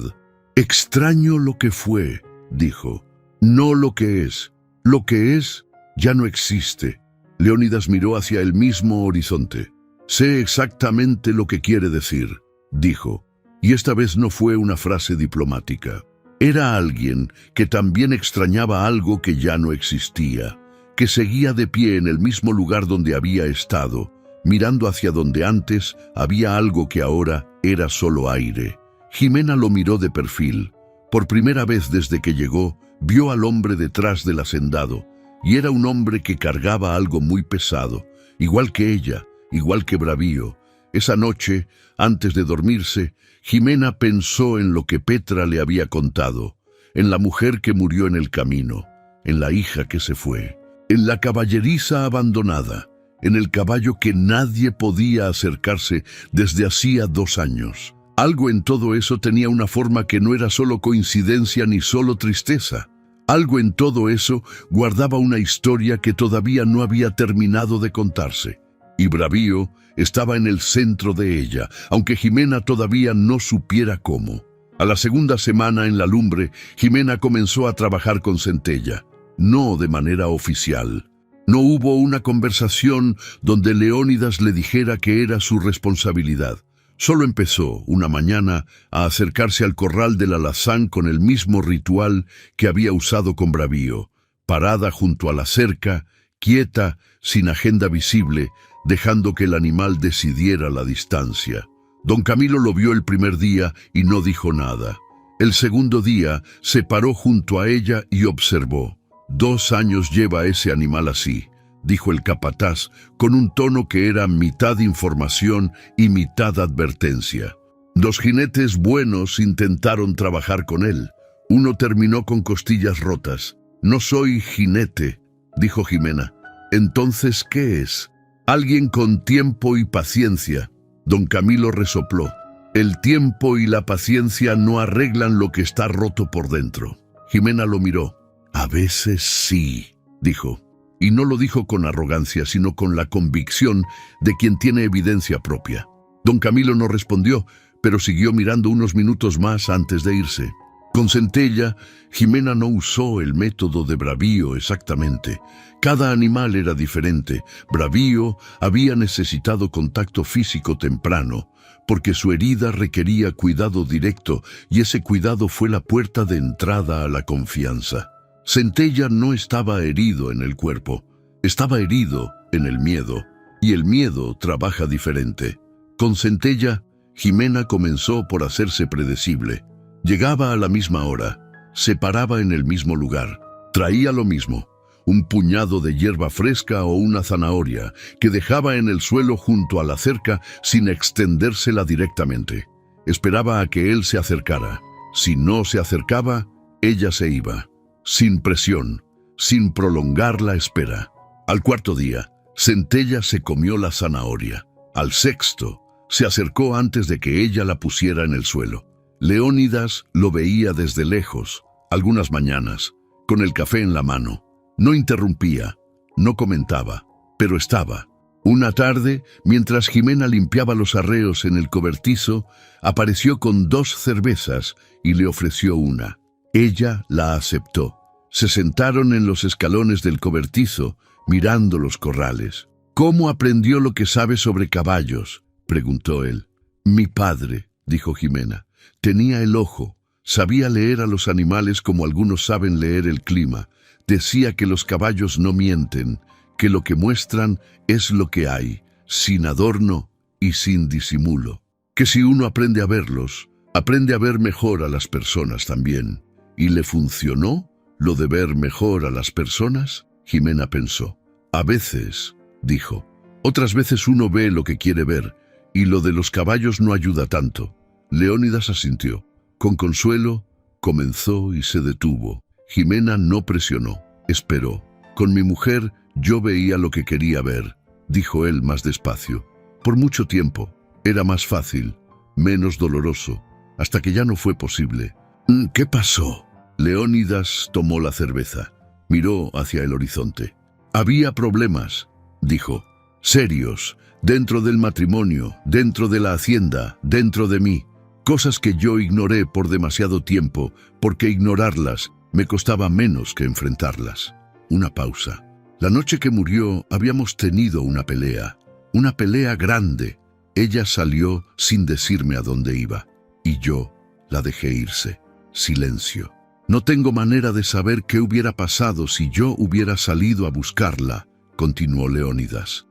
Extraño lo que fue, dijo, no lo que es. Lo que es ya no existe. Leónidas miró hacia el mismo horizonte. Sé exactamente lo que quiere decir, dijo, y esta vez no fue una frase diplomática. Era alguien que también extrañaba algo que ya no existía, que seguía de pie en el mismo lugar donde había estado, mirando hacia donde antes había algo que ahora era solo aire. Jimena lo miró de perfil. Por primera vez desde que llegó, vio al hombre detrás del hacendado, y era un hombre que cargaba algo muy pesado, igual que ella, igual que Bravío. Esa noche, antes de dormirse, Jimena pensó en lo que Petra le había contado, en la mujer que murió en el camino, en la hija que se fue, en la caballeriza abandonada, en el caballo que nadie podía acercarse desde hacía 2 años. Algo en todo eso tenía una forma que no era solo coincidencia ni solo tristeza. Algo en todo eso guardaba una historia que todavía no había terminado de contarse. Y Bravío estaba en el centro de ella, aunque Jimena todavía no supiera cómo. A la segunda semana en la lumbre, Jimena comenzó a trabajar con Centella, no de manera oficial. No hubo una conversación donde Leónidas le dijera que era su responsabilidad. Solo empezó, una mañana, a acercarse al corral del alazán con el mismo ritual que había usado con Bravío, parada junto a la cerca, quieta, sin agenda visible, dejando que el animal decidiera la distancia. Don Camilo lo vio el primer día y no dijo nada. El segundo día se paró junto a ella y observó. 2 años lleva ese animal así, dijo el capataz, con un tono que era mitad información y mitad advertencia. 2 jinetes buenos intentaron trabajar con él. Uno terminó con costillas rotas. No soy jinete, dijo Jimena. Entonces, ¿qué es? Alguien con tiempo y paciencia. Don Camilo resopló. El tiempo y la paciencia no arreglan lo que está roto por dentro. Jimena lo miró. A veces sí, dijo. Y no lo dijo con arrogancia, sino con la convicción de quien tiene evidencia propia. Don Camilo no respondió, pero siguió mirando unos minutos más antes de irse. Con Centella, Jimena no usó el método de Bravío exactamente. Cada animal era diferente. Bravío había necesitado contacto físico temprano, porque su herida requería cuidado directo, y ese cuidado fue la puerta de entrada a la confianza. Centella no estaba herido en el cuerpo, estaba herido en el miedo, y el miedo trabaja diferente. Con Centella, Jimena comenzó por hacerse predecible. Llegaba a la misma hora, se paraba en el mismo lugar, traía lo mismo, un puñado de hierba fresca o una zanahoria, que dejaba en el suelo junto a la cerca sin extendérsela directamente. Esperaba a que él se acercara. Si no se acercaba, ella se iba. Sin presión, sin prolongar la espera. Al 4.º día, Centella se comió la zanahoria. Al 6.º, se acercó antes de que ella la pusiera en el suelo. Leónidas lo veía desde lejos, algunas mañanas, con el café en la mano. No interrumpía, no comentaba, pero estaba. Una tarde, mientras Jimena limpiaba los arreos en el cobertizo, apareció con 2 cervezas y le ofreció una. Ella la aceptó. Se sentaron en los escalones del cobertizo, mirando los corrales. ¿Cómo aprendió lo que sabe sobre caballos?, preguntó él. Mi padre, dijo Jimena. Tenía el ojo. Sabía leer a los animales como algunos saben leer el clima. Decía que los caballos no mienten, que lo que muestran es lo que hay, sin adorno y sin disimulo. Que si uno aprende a verlos, aprende a ver mejor a las personas también. ¿Y le funcionó lo de ver mejor a las personas? Jimena pensó. A veces, dijo. Otras veces uno ve lo que quiere ver, y lo de los caballos no ayuda tanto. Leónidas asintió. Con consuelo, comenzó y se detuvo. Jimena no presionó, esperó. Con mi mujer yo veía lo que quería ver, dijo él más despacio. Por mucho tiempo. Era más fácil, menos doloroso, hasta que ya no fue posible. ¿Qué pasó? Leónidas tomó la cerveza. Miró hacia el horizonte. Había problemas, dijo, serios, dentro del matrimonio, dentro de la hacienda, dentro de mí. Cosas que yo ignoré por demasiado tiempo, porque ignorarlas me costaba menos que enfrentarlas. Una pausa. La noche que murió habíamos tenido una pelea grande. Ella salió sin decirme a dónde iba, y yo la dejé irse. Silencio. No tengo manera de saber qué hubiera pasado si yo hubiera salido a buscarla, continuó Leónidas.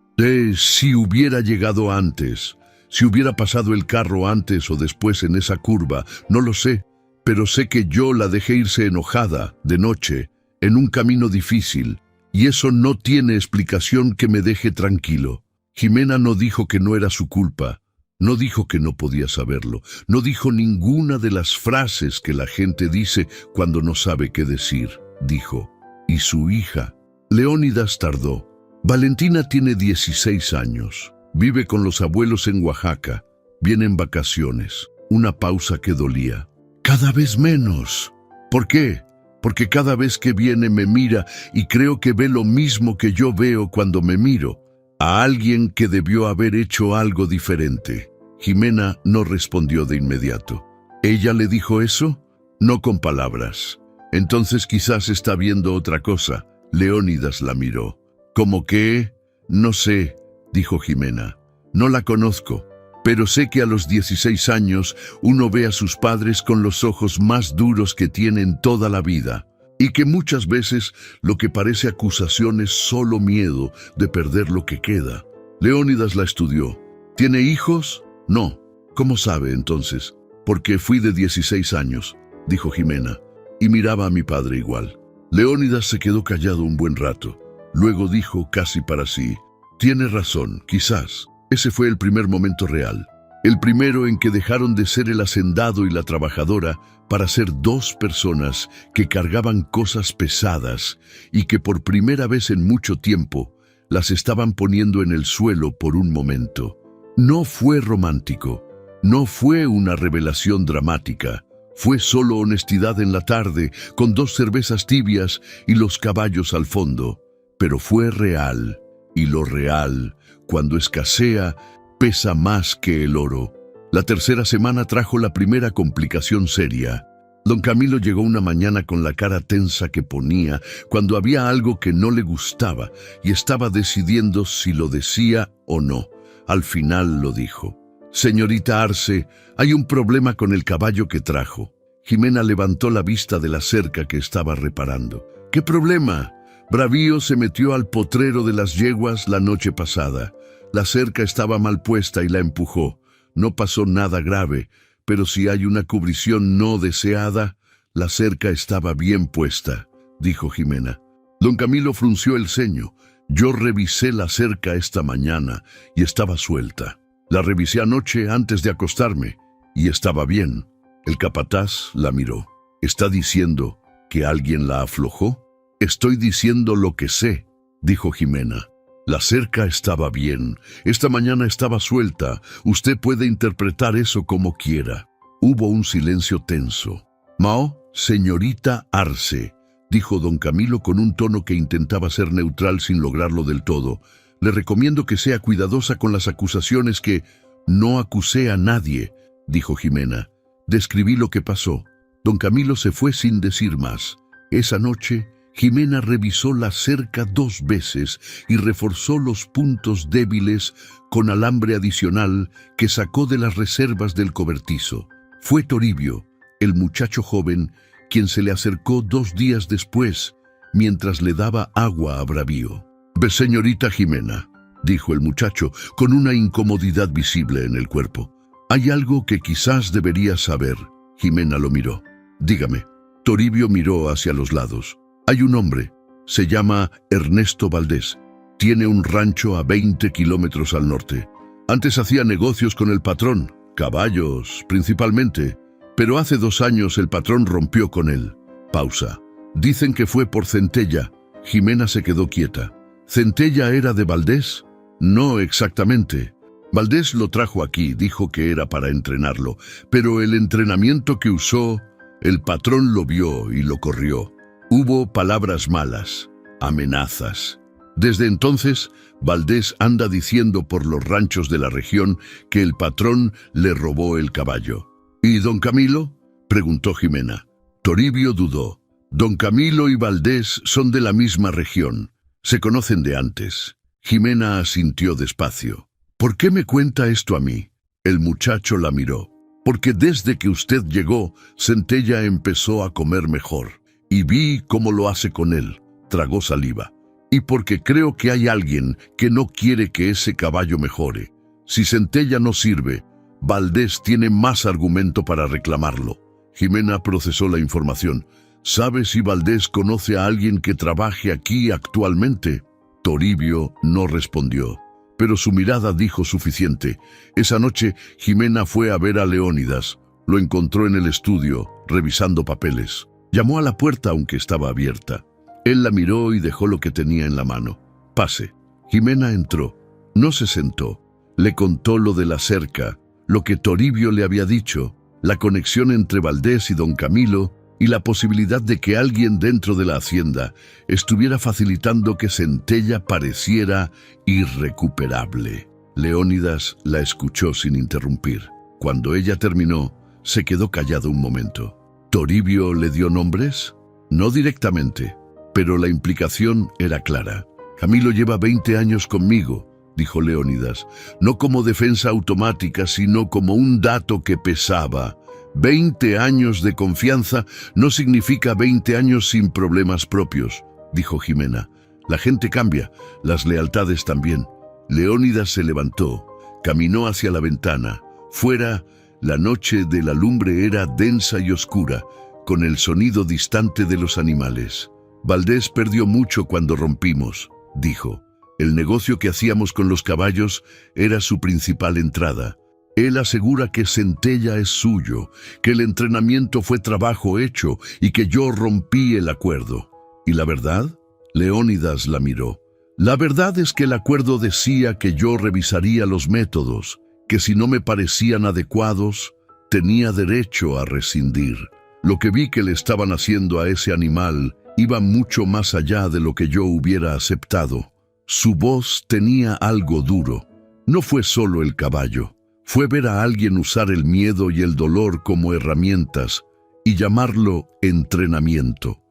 Si hubiera llegado antes, si hubiera pasado el carro antes o después en esa curva, no lo sé, pero sé que yo la dejé irse enojada, de noche, en un camino difícil, y eso no tiene explicación que me deje tranquilo. Jimena no dijo que no era su culpa, no dijo que no podía saberlo, no dijo ninguna de las frases que la gente dice cuando no sabe qué decir. Dijo, ¿y su hija? Leónidas tardó. Valentina tiene 16 años, vive con los abuelos en Oaxaca, viene en vacaciones. Una pausa que dolía. Cada vez menos. ¿Por qué? Porque cada vez que viene me mira y creo que ve lo mismo que yo veo cuando me miro. A alguien que debió haber hecho algo diferente. Jimena no respondió de inmediato. ¿Ella le dijo eso? No con palabras. Entonces quizás está viendo otra cosa. Leónidas la miró. ¿Cómo qué? No sé, dijo Jimena. No la conozco, pero sé que a los 16 años uno ve a sus padres con los ojos más duros que tienen toda la vida. Y que muchas veces lo que parece acusación es solo miedo de perder lo que queda. Leónidas la estudió. ¿Tiene hijos? No. ¿Cómo sabe entonces? Porque fui de 16 años, dijo Jimena, y miraba a mi padre igual. Leónidas se quedó callado un buen rato. Luego dijo casi para sí, tiene razón, quizás. Ese fue el primer momento real. El primero en que dejaron de ser el hacendado y la trabajadora para ser dos personas que cargaban cosas pesadas y que por primera vez en mucho tiempo las estaban poniendo en el suelo por un momento. No fue romántico, no fue una revelación dramática, fue solo honestidad en la tarde con 2 cervezas tibias y los caballos al fondo. Pero fue real, y lo real, cuando escasea, pesa más que el oro. La tercera semana trajo la primera complicación seria. Don Camilo llegó una mañana con la cara tensa que ponía cuando había algo que no le gustaba y estaba decidiendo si lo decía o no. Al final lo dijo. Señorita Arce, hay un problema con el caballo que trajo. Jimena levantó la vista de la cerca que estaba reparando. ¿Qué problema? Bravío se metió al potrero de las yeguas la noche pasada. La cerca estaba mal puesta y la empujó. No pasó nada grave, pero si hay una cubrición no deseada, la cerca estaba bien puesta, dijo Jimena. Don Camilo frunció el ceño. Yo revisé la cerca esta mañana y estaba suelta. La revisé anoche antes de acostarme y estaba bien. El capataz la miró. ¿Está diciendo que alguien la aflojó? Estoy diciendo lo que sé, dijo Jimena. La cerca estaba bien. Esta mañana estaba suelta. Usted puede interpretar eso como quiera. Hubo un silencio tenso. Mao, señorita Arce, dijo don Camilo con un tono que intentaba ser neutral sin lograrlo del todo. Le recomiendo que sea cuidadosa con las acusaciones que... No acusé a nadie, dijo Jimena. Describí lo que pasó. Don Camilo se fue sin decir más. Esa noche, Jimena revisó la cerca 2 veces y reforzó los puntos débiles con alambre adicional que sacó de las reservas del cobertizo. Fue Toribio, el muchacho joven, quien se le acercó 2 días después, mientras le daba agua a Bravío. Señorita Jimena, dijo el muchacho, con una incomodidad visible en el cuerpo. Hay algo que quizás debería saber. Jimena lo miró. Dígame. Toribio miró hacia los lados. Hay un hombre, se llama Ernesto Valdés. Tiene un rancho a 20 kilómetros al norte. Antes hacía negocios con el patrón, caballos principalmente, pero hace 2 años el patrón rompió con él. Pausa. Dicen que fue por Centella. Jimena se quedó quieta. ¿Centella era de Valdés? No exactamente. Valdés lo trajo aquí, dijo que era para entrenarlo, pero el entrenamiento que usó, el patrón lo vio y lo corrió. Hubo palabras malas, amenazas. Desde entonces, Valdés anda diciendo por los ranchos de la región que el patrón le robó el caballo. ¿Y don Camilo?, preguntó Jimena. Toribio dudó. Don Camilo y Valdés son de la misma región. Se conocen de antes. Jimena asintió despacio. ¿Por qué me cuenta esto a mí? El muchacho la miró. Porque desde que usted llegó, Centella empezó a comer mejor. Y vi cómo lo hace con él. Tragó saliva. Y porque creo que hay alguien que no quiere que ese caballo mejore. Si Centella no sirve, Valdés tiene más argumento para reclamarlo. Jimena procesó la información. ¿Sabe si Valdés conoce a alguien que trabaje aquí actualmente? Toribio no respondió, pero su mirada dijo suficiente. Esa noche, Jimena fue a ver a Leónidas. Lo encontró en el estudio, revisando papeles. Llamó a la puerta aunque estaba abierta. Él la miró y dejó lo que tenía en la mano. «Pase». Jimena entró. No se sentó. Le contó lo de la cerca, lo que Toribio le había dicho, la conexión entre Valdés y don Camilo y la posibilidad de que alguien dentro de la hacienda estuviera facilitando que Centella pareciera irrecuperable. Leónidas la escuchó sin interrumpir. Cuando ella terminó, se quedó callado un momento. ¿Toribio le dio nombres? No directamente, pero la implicación era clara. Camilo lleva 20 años conmigo, dijo Leónidas, no como defensa automática, sino como un dato que pesaba. 20 años de confianza no significa 20 años sin problemas propios, dijo Jimena. La gente cambia, las lealtades también. Leónidas se levantó, caminó hacia la ventana. Fuera, la noche de la lumbre era densa y oscura, con el sonido distante de los animales. Valdés perdió mucho cuando rompimos, dijo. El negocio que hacíamos con los caballos era su principal entrada. Él asegura que Centella es suyo, que el entrenamiento fue trabajo hecho y que yo rompí el acuerdo. ¿Y la verdad? Leónidas la miró. La verdad es que el acuerdo decía que yo revisaría los métodos, que si no me parecían adecuados, tenía derecho a rescindir. Lo que vi que le estaban haciendo a ese animal iba mucho más allá de lo que yo hubiera aceptado. Su voz tenía algo duro. No fue solo el caballo. Fue ver a alguien usar el miedo y el dolor como herramientas y llamarlo entrenamiento.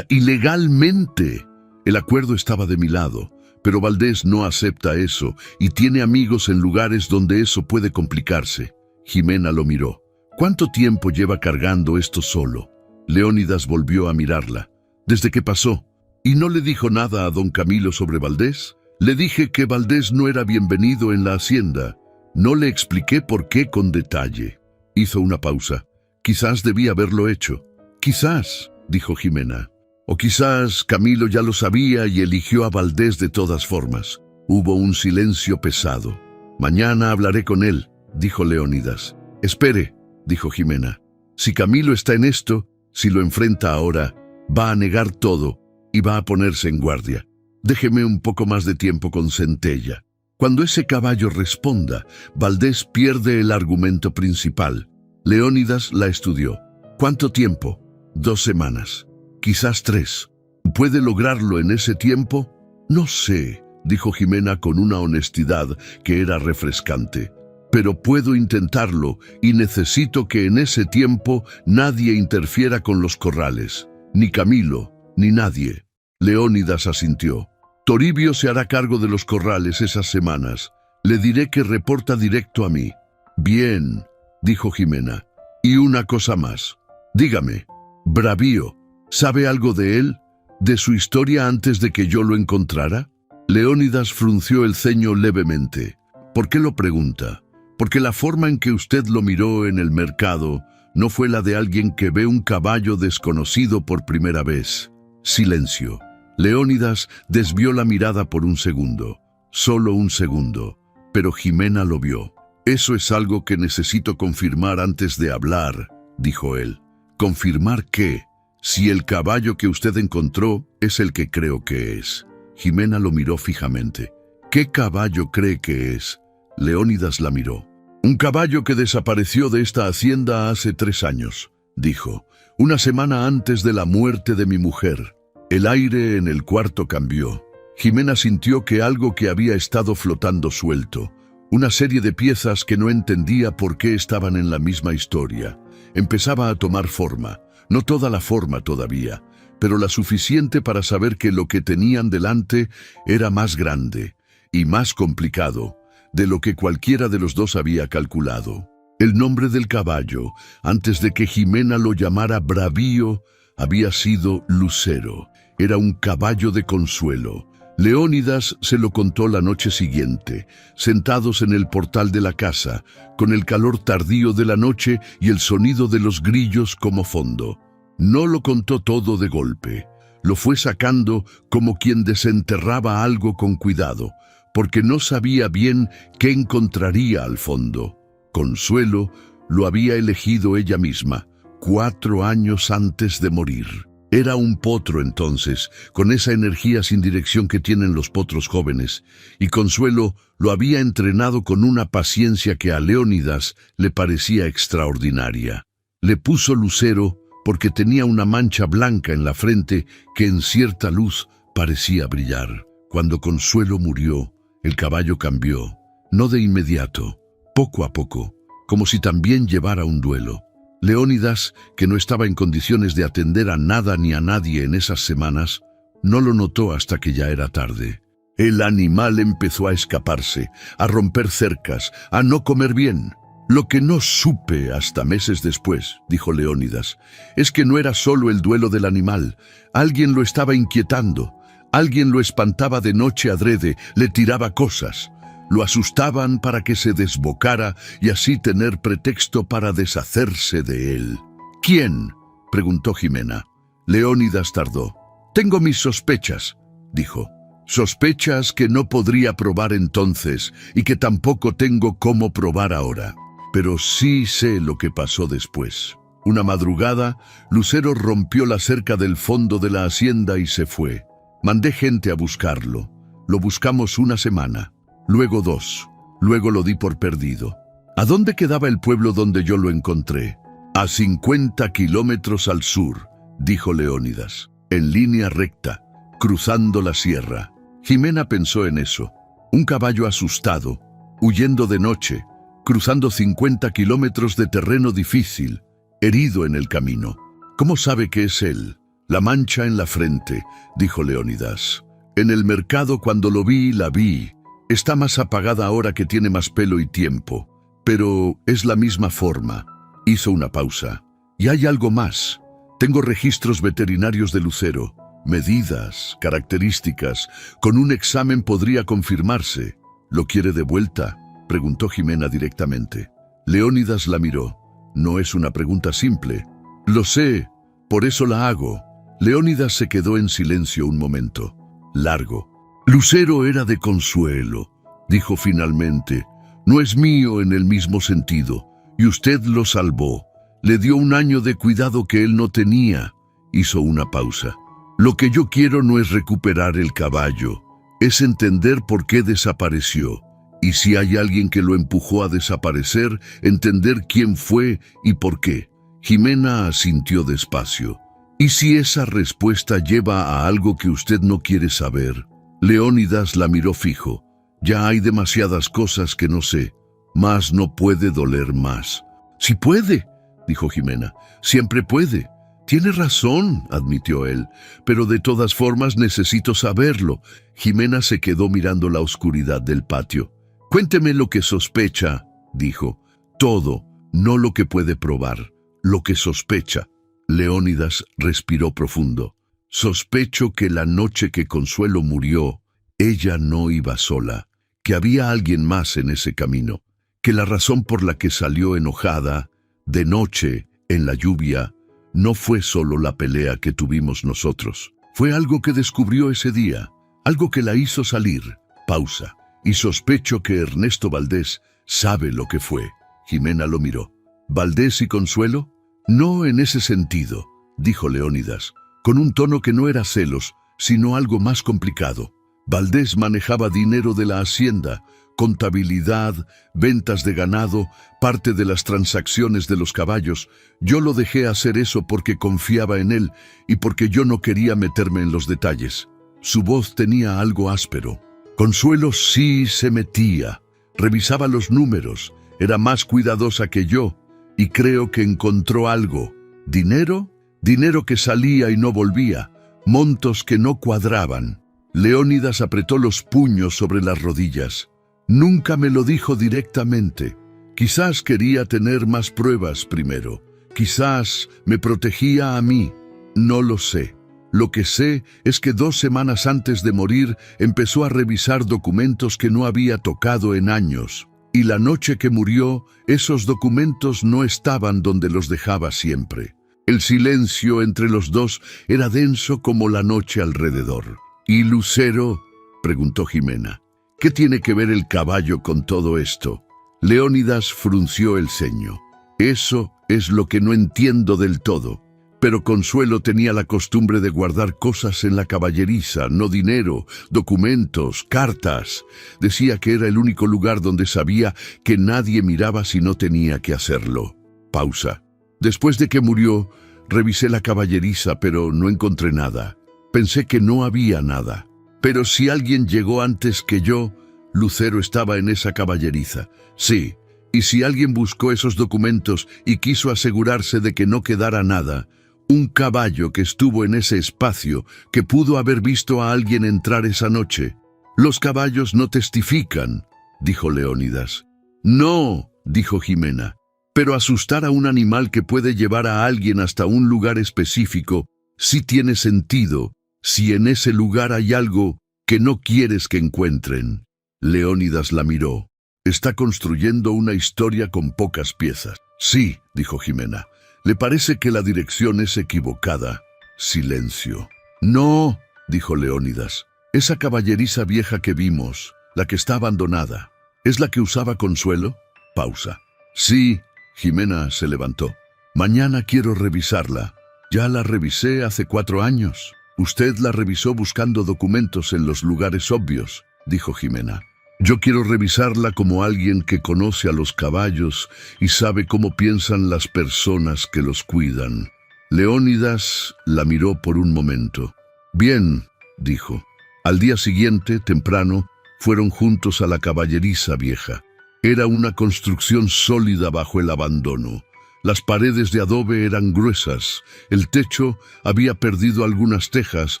Ilegalmente. El acuerdo estaba de mi lado, pero Valdés no acepta eso y tiene amigos en lugares donde eso puede complicarse. Jimena lo miró. ¿Cuánto tiempo lleva cargando esto solo? Leónidas volvió a mirarla. Desde que pasó. ¿Y no le dijo nada a don Camilo sobre Valdés? Le dije que Valdés no era bienvenido en la hacienda. No le expliqué por qué con detalle. Hizo una pausa. Quizás debía haberlo hecho. Quizás, dijo Jimena. O quizás Camilo ya lo sabía y eligió a Valdés de todas formas. Hubo un silencio pesado. Mañana hablaré con él, dijo Leónidas. Espere, dijo Jimena. Si Camilo está en esto, si lo enfrenta ahora, va a negar todo y va a ponerse en guardia. Déjeme un poco más de tiempo con Centella. Cuando ese caballo responda, Valdés pierde el argumento principal. Leónidas la estudió. ¿Cuánto tiempo? 2 semanas. Quizás 3. ¿Puede lograrlo en ese tiempo? No sé, dijo Jimena con una honestidad que era refrescante. Pero puedo intentarlo y necesito que en ese tiempo nadie interfiera con los corrales. Ni Camilo, ni nadie. Leónidas asintió. Toribio se hará cargo de los corrales esas semanas. Le diré que reporta directo a mí. Bien, dijo Jimena. Y una cosa más. Dígame, Bravío, ¿sabe algo de él? ¿De su historia antes de que yo lo encontrara? Leónidas frunció el ceño levemente. ¿Por qué lo pregunta? Porque la forma en que usted lo miró en el mercado no fue la de alguien que ve un caballo desconocido por primera vez. Silencio. Leónidas desvió la mirada por un segundo. Solo un segundo. Pero Jimena lo vio. Eso es algo que necesito confirmar antes de hablar, dijo él. ¿Confirmar qué? Si el caballo que usted encontró es el que creo que es. Jimena lo miró fijamente. ¿Qué caballo cree que es? Leónidas la miró. Un caballo que desapareció de esta hacienda hace 3 años, dijo, una semana antes de la muerte de mi mujer. El aire en el cuarto cambió. Jimena sintió que algo que había estado flotando suelto, una serie de piezas que no entendía por qué estaban en la misma historia, empezaba a tomar forma, no toda la forma todavía, pero la suficiente para saber que lo que tenían delante era más grande y más complicado de lo que cualquiera de los dos había calculado. El nombre del caballo, antes de que Jimena lo llamara Bravío, había sido Lucero. Era un caballo de consuelo. Leónidas se lo contó la noche siguiente, sentados en el portal de la casa, con el calor tardío de la noche y el sonido de los grillos como fondo. No lo contó todo de golpe. Lo fue sacando como quien desenterraba algo con cuidado, porque no sabía bien qué encontraría al fondo. Consuelo lo había elegido ella misma, 4 años antes de morir. Era un potro entonces, con esa energía sin dirección que tienen los potros jóvenes, y Consuelo lo había entrenado con una paciencia que a Leónidas le parecía extraordinaria. Le puso Lucero porque tenía una mancha blanca en la frente que en cierta luz parecía brillar. Cuando Consuelo murió, el caballo cambió, no de inmediato, poco a poco, como si también llevara un duelo. Leónidas, que no estaba en condiciones de atender a nada ni a nadie en esas semanas, no lo notó hasta que ya era tarde. El animal empezó a escaparse, a romper cercas, a no comer bien. Lo que no supe hasta meses después, dijo Leónidas, es que no era solo el duelo del animal. Alguien lo estaba inquietando. Alguien lo espantaba de noche adrede, le tiraba cosas. Lo asustaban para que se desbocara y así tener pretexto para deshacerse de él. ¿Quién?, preguntó Jimena. Leónidas tardó. Tengo mis sospechas, dijo. Sospechas que no podría probar entonces y que tampoco tengo cómo probar ahora. Pero sí sé lo que pasó después. Una madrugada, Lucero rompió la cerca del fondo de la hacienda y se fue. Mandé gente a buscarlo. Lo buscamos una semana. Luego 2. Luego lo di por perdido. ¿A dónde quedaba el pueblo donde yo lo encontré? A 50 kilómetros al sur, dijo Leónidas, en línea recta, cruzando la sierra. Jimena pensó en eso. Un caballo asustado, huyendo de noche, cruzando 50 kilómetros de terreno difícil, herido en el camino. ¿Cómo sabe que es él? La mancha en la frente, dijo Leónidas. En el mercado cuando lo vi, la vi. Está más apagada ahora que tiene más pelo y tiempo, pero es la misma forma. Hizo una pausa. Y hay algo más. Tengo registros veterinarios de Lucero, medidas, características. Con un examen podría confirmarse. ¿Lo quiere de vuelta?, preguntó Jimena directamente. Leónidas la miró. No es una pregunta simple. Lo sé, por eso la hago. Leónidas se quedó en silencio un momento, largo. Lucero era de Consuelo, dijo finalmente. No es mío en el mismo sentido, y usted lo salvó. Le dio 1 año de cuidado que él no tenía. Hizo una pausa. Lo que yo quiero no es recuperar el caballo, es entender por qué desapareció. Y si hay alguien que lo empujó a desaparecer, entender quién fue y por qué. Jimena asintió despacio. ¿Y si esa respuesta lleva a algo que usted no quiere saber? Leónidas la miró fijo. Ya hay demasiadas cosas que no sé, mas no puede doler más. Sí puede, dijo Jimena, siempre puede. Tiene razón, admitió él, pero de todas formas necesito saberlo. Jimena se quedó mirando la oscuridad del patio. Cuénteme lo que sospecha, dijo. Todo, no lo que puede probar, lo que sospecha. Leónidas respiró profundo. Sospecho que la noche que Consuelo murió, ella no iba sola, que había alguien más en ese camino, que la razón por la que salió enojada, de noche, en la lluvia, no fue solo la pelea que tuvimos nosotros. Fue algo que descubrió ese día, algo que la hizo salir. Pausa. Y sospecho que Ernesto Valdés sabe lo que fue. Jimena lo miró. ¿Valdés y Consuelo? No en ese sentido, dijo Leónidas, con un tono que no era celos, sino algo más complicado. Valdés manejaba dinero de la hacienda, contabilidad, ventas de ganado, parte de las transacciones de los caballos. Yo lo dejé hacer eso porque confiaba en él y porque yo no quería meterme en los detalles. Su voz tenía algo áspero. Consuelo sí se metía, revisaba los números, era más cuidadosa que yo y creo que encontró algo. ¿Dinero? Dinero que salía y no volvía, montos que no cuadraban. Leónidas apretó los puños sobre las rodillas. Nunca me lo dijo directamente. Quizás quería tener más pruebas primero. Quizás me protegía a mí. No lo sé. Lo que sé es que 2 semanas antes de morir empezó a revisar documentos que no había tocado en años. Y la noche que murió, esos documentos no estaban donde los dejaba siempre. El silencio entre los dos era denso como la noche alrededor. ¿Y Lucero?, preguntó Jimena. ¿Qué tiene que ver el caballo con todo esto? Leónidas frunció el ceño. Eso es lo que no entiendo del todo. Pero Consuelo tenía la costumbre de guardar cosas en la caballeriza, no dinero, documentos, cartas. Decía que era el único lugar donde sabía que nadie miraba si no tenía que hacerlo. Pausa. Después de que murió, revisé la caballeriza, pero no encontré nada. Pensé que no había nada. Pero si alguien llegó antes que yo, Lucero estaba en esa caballeriza. Sí, y si alguien buscó esos documentos y quiso asegurarse de que no quedara nada, un caballo que estuvo en ese espacio, que pudo haber visto a alguien entrar esa noche. Los caballos no testifican, dijo Leónidas. No, dijo Jimena, pero asustar a un animal que puede llevar a alguien hasta un lugar específico sí tiene sentido, si en ese lugar hay algo que no quieres que encuentren. Leónidas la miró. Está construyendo una historia con pocas piezas. Sí, dijo Jimena. ¿Le parece que la dirección es equivocada? Silencio. No, dijo Leónidas. Esa caballeriza vieja que vimos, la que está abandonada, ¿es la que usaba Consuelo? Pausa. Sí, Jimena se levantó. Mañana quiero revisarla. Ya la revisé hace 4 años. Usted la revisó buscando documentos en los lugares obvios, dijo Jimena. Yo quiero revisarla como alguien que conoce a los caballos y sabe cómo piensan las personas que los cuidan. Leónidas la miró por un momento. Bien, dijo. Al día siguiente, temprano, fueron juntos a la caballeriza vieja. Era una construcción sólida bajo el abandono. Las paredes de adobe eran gruesas, el techo había perdido algunas tejas,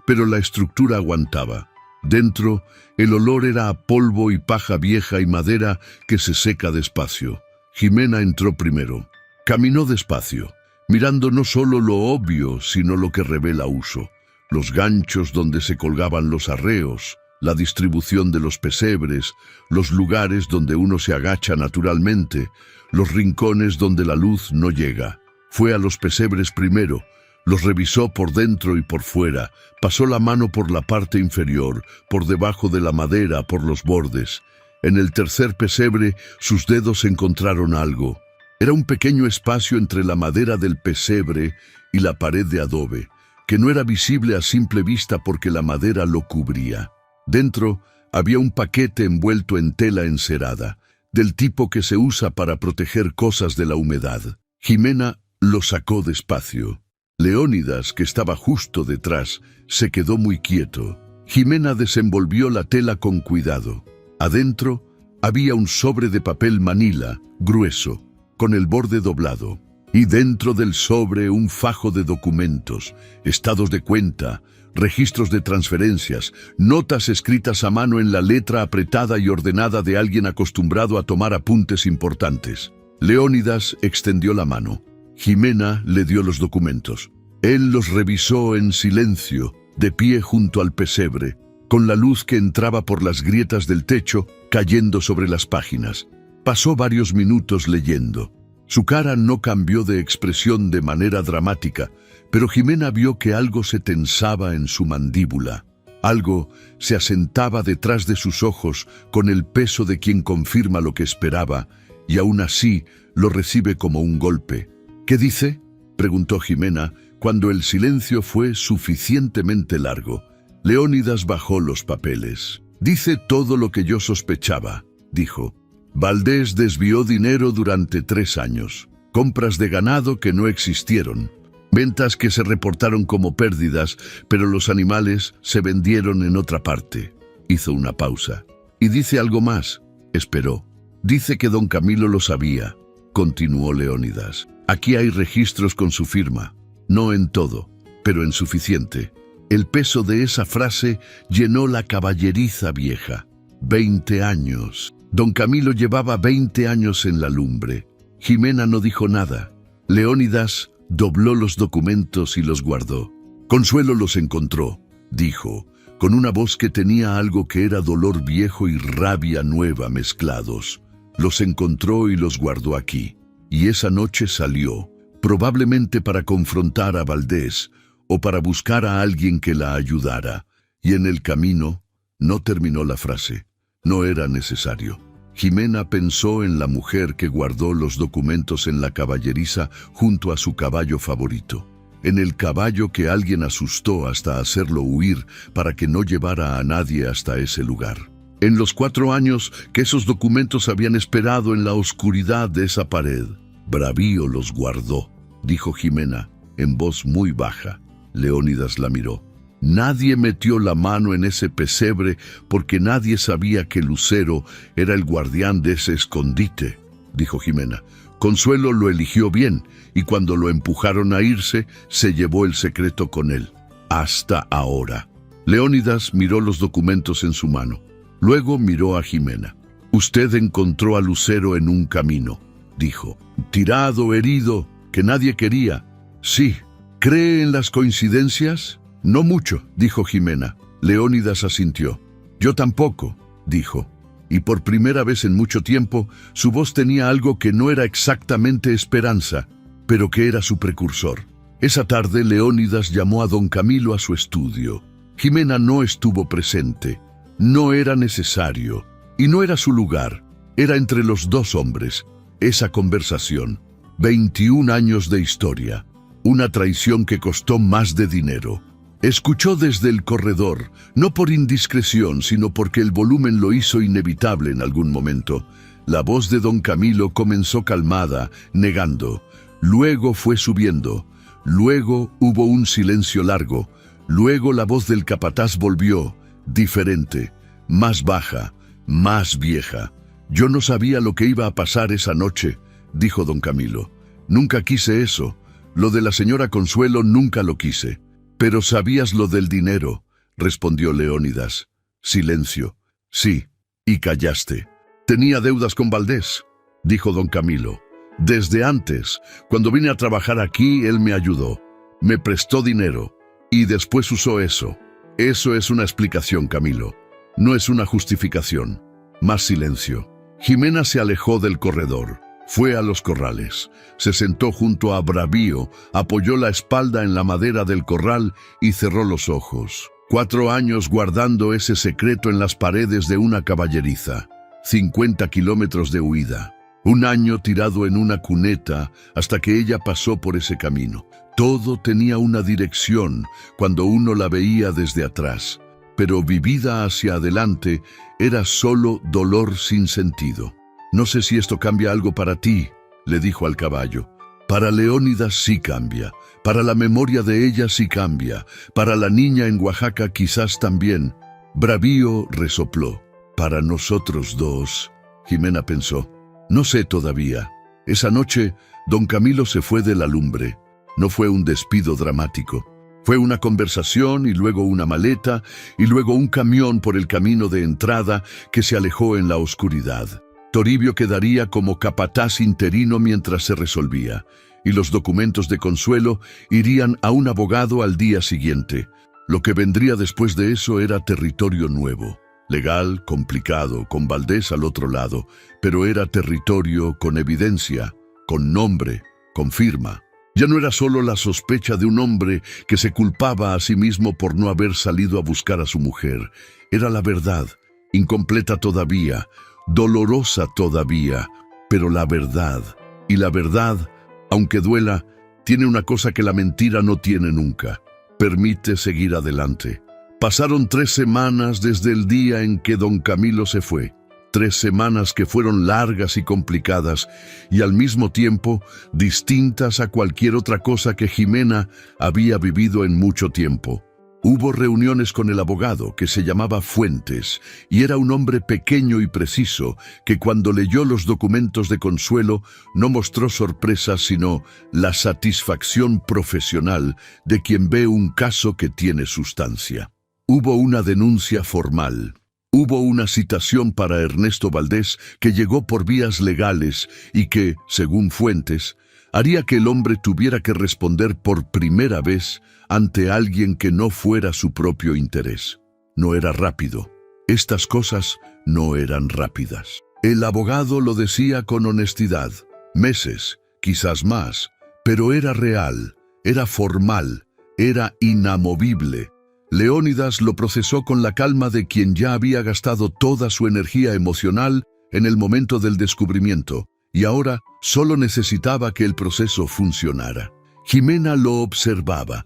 pero la estructura aguantaba. Dentro, el olor era a polvo y paja vieja y madera que se seca despacio. Jimena entró primero. Caminó despacio, mirando no solo lo obvio, sino lo que revela uso. Los ganchos donde se colgaban los arreos, la distribución de los pesebres, los lugares donde uno se agacha naturalmente, los rincones donde la luz no llega. Fue a los pesebres primero, los revisó por dentro y por fuera, pasó la mano por la parte inferior, por debajo de la madera, por los bordes. En el tercer pesebre, sus dedos encontraron algo. Era un pequeño espacio entre la madera del pesebre y la pared de adobe, que no era visible a simple vista porque la madera lo cubría. Dentro había un paquete envuelto en tela encerada, del tipo que se usa para proteger cosas de la humedad. Jimena lo sacó despacio. Leónidas, que estaba justo detrás, se quedó muy quieto. Jimena desenvolvió la tela con cuidado. Adentro había un sobre de papel manila, grueso, con el borde doblado. Y dentro del sobre un fajo de documentos, estados de cuenta, registros de transferencias, notas escritas a mano en la letra apretada y ordenada de alguien acostumbrado a tomar apuntes importantes. Leónidas extendió la mano. Jimena le dio los documentos. Él los revisó en silencio, de pie junto al pesebre, con la luz que entraba por las grietas del techo cayendo sobre las páginas. Pasó varios minutos leyendo. Su cara no cambió de expresión de manera dramática, pero Jimena vio que algo se tensaba en su mandíbula. Algo se asentaba detrás de sus ojos con el peso de quien confirma lo que esperaba, y aún así lo recibe como un golpe. ¿Qué dice?, preguntó Jimena, cuando el silencio fue suficientemente largo. Leónidas bajó los papeles. Dice todo lo que yo sospechaba. dijo. Valdés desvió dinero durante 3 años. Compras de ganado que no existieron. Ventas que se reportaron como pérdidas, pero los animales se vendieron en otra parte. Hizo una pausa. Y dice algo más. Esperó. Dice que don Camilo lo sabía. Continuó Leónidas. Aquí hay registros con su firma. No en todo, pero en suficiente. El peso de esa frase llenó la caballeriza vieja. 20 años. Don Camilo llevaba 20 años en la lumbre. Jimena no dijo nada. Leónidas dobló los documentos y los guardó. Consuelo los encontró, dijo, con una voz que tenía algo que era dolor viejo y rabia nueva mezclados. Los encontró y los guardó aquí. Y esa noche salió, probablemente para confrontar a Valdés o para buscar a alguien que la ayudara. Y en el camino, no terminó la frase. No era necesario. Jimena pensó en la mujer que guardó los documentos en la caballeriza junto a su caballo favorito. En el caballo que alguien asustó hasta hacerlo huir para que no llevara a nadie hasta ese lugar. En los 4 años que esos documentos habían esperado en la oscuridad de esa pared, Bravío los guardó, dijo Jimena, en voz muy baja. Leónidas la miró. Nadie metió la mano en ese pesebre porque nadie sabía que Lucero era el guardián de ese escondite, dijo Jimena. Consuelo lo eligió bien y cuando lo empujaron a irse, se llevó el secreto con él. Hasta ahora. Leónidas miró los documentos en su mano. Luego miró a Jimena. Usted encontró a Lucero en un camino, dijo. Tirado, herido, que nadie quería. Sí. ¿Cree en las coincidencias? No mucho, dijo Jimena. Leónidas asintió. Yo tampoco, dijo. Y por primera vez en mucho tiempo, su voz tenía algo que no era exactamente esperanza, pero que era su precursor. Esa tarde Leónidas llamó a don Camilo a su estudio. Jimena no estuvo presente. No era necesario. Y no era su lugar. Era entre los 2 hombres. Esa conversación. 21 años de historia. Una traición que costó más de dinero. Escuchó desde el corredor, no por indiscreción, sino porque el volumen lo hizo inevitable en algún momento. La voz de don Camilo comenzó calmada, negando. Luego fue subiendo. Luego hubo un silencio largo. Luego la voz del capataz volvió, diferente, más baja, más vieja. Yo no sabía lo que iba a pasar esa noche, dijo don Camilo. Nunca quise eso. Lo de la señora Consuelo nunca lo quise. Pero sabías lo del dinero, respondió Leónidas. Silencio. Sí, y callaste. Tenía deudas con Valdés, dijo don Camilo. Desde antes, cuando vine a trabajar aquí, él me ayudó. Me prestó dinero, y después usó eso. Eso es una explicación, Camilo. No es una justificación. Más silencio. Jimena se alejó del corredor. Fue a los corrales, se sentó junto a Bravío, apoyó la espalda en la madera del corral y cerró los ojos. 4 años guardando ese secreto en las paredes de una caballeriza. 50 kilómetros de huida. 1 año tirado en una cuneta hasta que ella pasó por ese camino. Todo tenía una dirección cuando uno la veía desde atrás, pero vivida hacia adelante era solo dolor sin sentido. No sé si esto cambia algo para ti, le dijo al caballo. Para Leónidas sí cambia, para la memoria de ella sí cambia, para la niña en Oaxaca quizás también. Bravío resopló. Para nosotros 2, Jimena pensó. No sé todavía. Esa noche, don Camilo se fue de la lumbre. No fue un despido dramático. Fue una conversación y luego una maleta y luego un camión por el camino de entrada que se alejó en la oscuridad. Toribio quedaría como capataz interino mientras se resolvía, y los documentos de Consuelo irían a un abogado al día siguiente. Lo que vendría después de eso era territorio nuevo, legal, complicado, con Valdés al otro lado, pero era territorio con evidencia, con nombre, con firma. Ya no era solo la sospecha de un hombre que se culpaba a sí mismo por no haber salido a buscar a su mujer. Era la verdad, incompleta todavía, dolorosa todavía, pero la verdad. Y la verdad, aunque duela, tiene una cosa que la mentira no tiene nunca. Permite seguir adelante. Pasaron 3 semanas desde el día en que don Camilo se fue. 3 semanas que fueron largas y complicadas y al mismo tiempo distintas a cualquier otra cosa que Jimena había vivido en mucho tiempo. Hubo reuniones con el abogado, que se llamaba Fuentes, y era un hombre pequeño y preciso, que cuando leyó los documentos de Consuelo no mostró sorpresa sino la satisfacción profesional de quien ve un caso que tiene sustancia. Hubo una denuncia formal. Hubo una citación para Ernesto Valdés que llegó por vías legales y que, según Fuentes, haría que el hombre tuviera que responder por primera vez ante alguien que no fuera su propio interés. No era rápido. Estas cosas no eran rápidas. El abogado lo decía con honestidad. Meses, quizás más, pero era real, era formal, era inamovible. Leónidas lo procesó con la calma de quien ya había gastado toda su energía emocional en el momento del descubrimiento, y ahora solo necesitaba que el proceso funcionara. Jimena lo observaba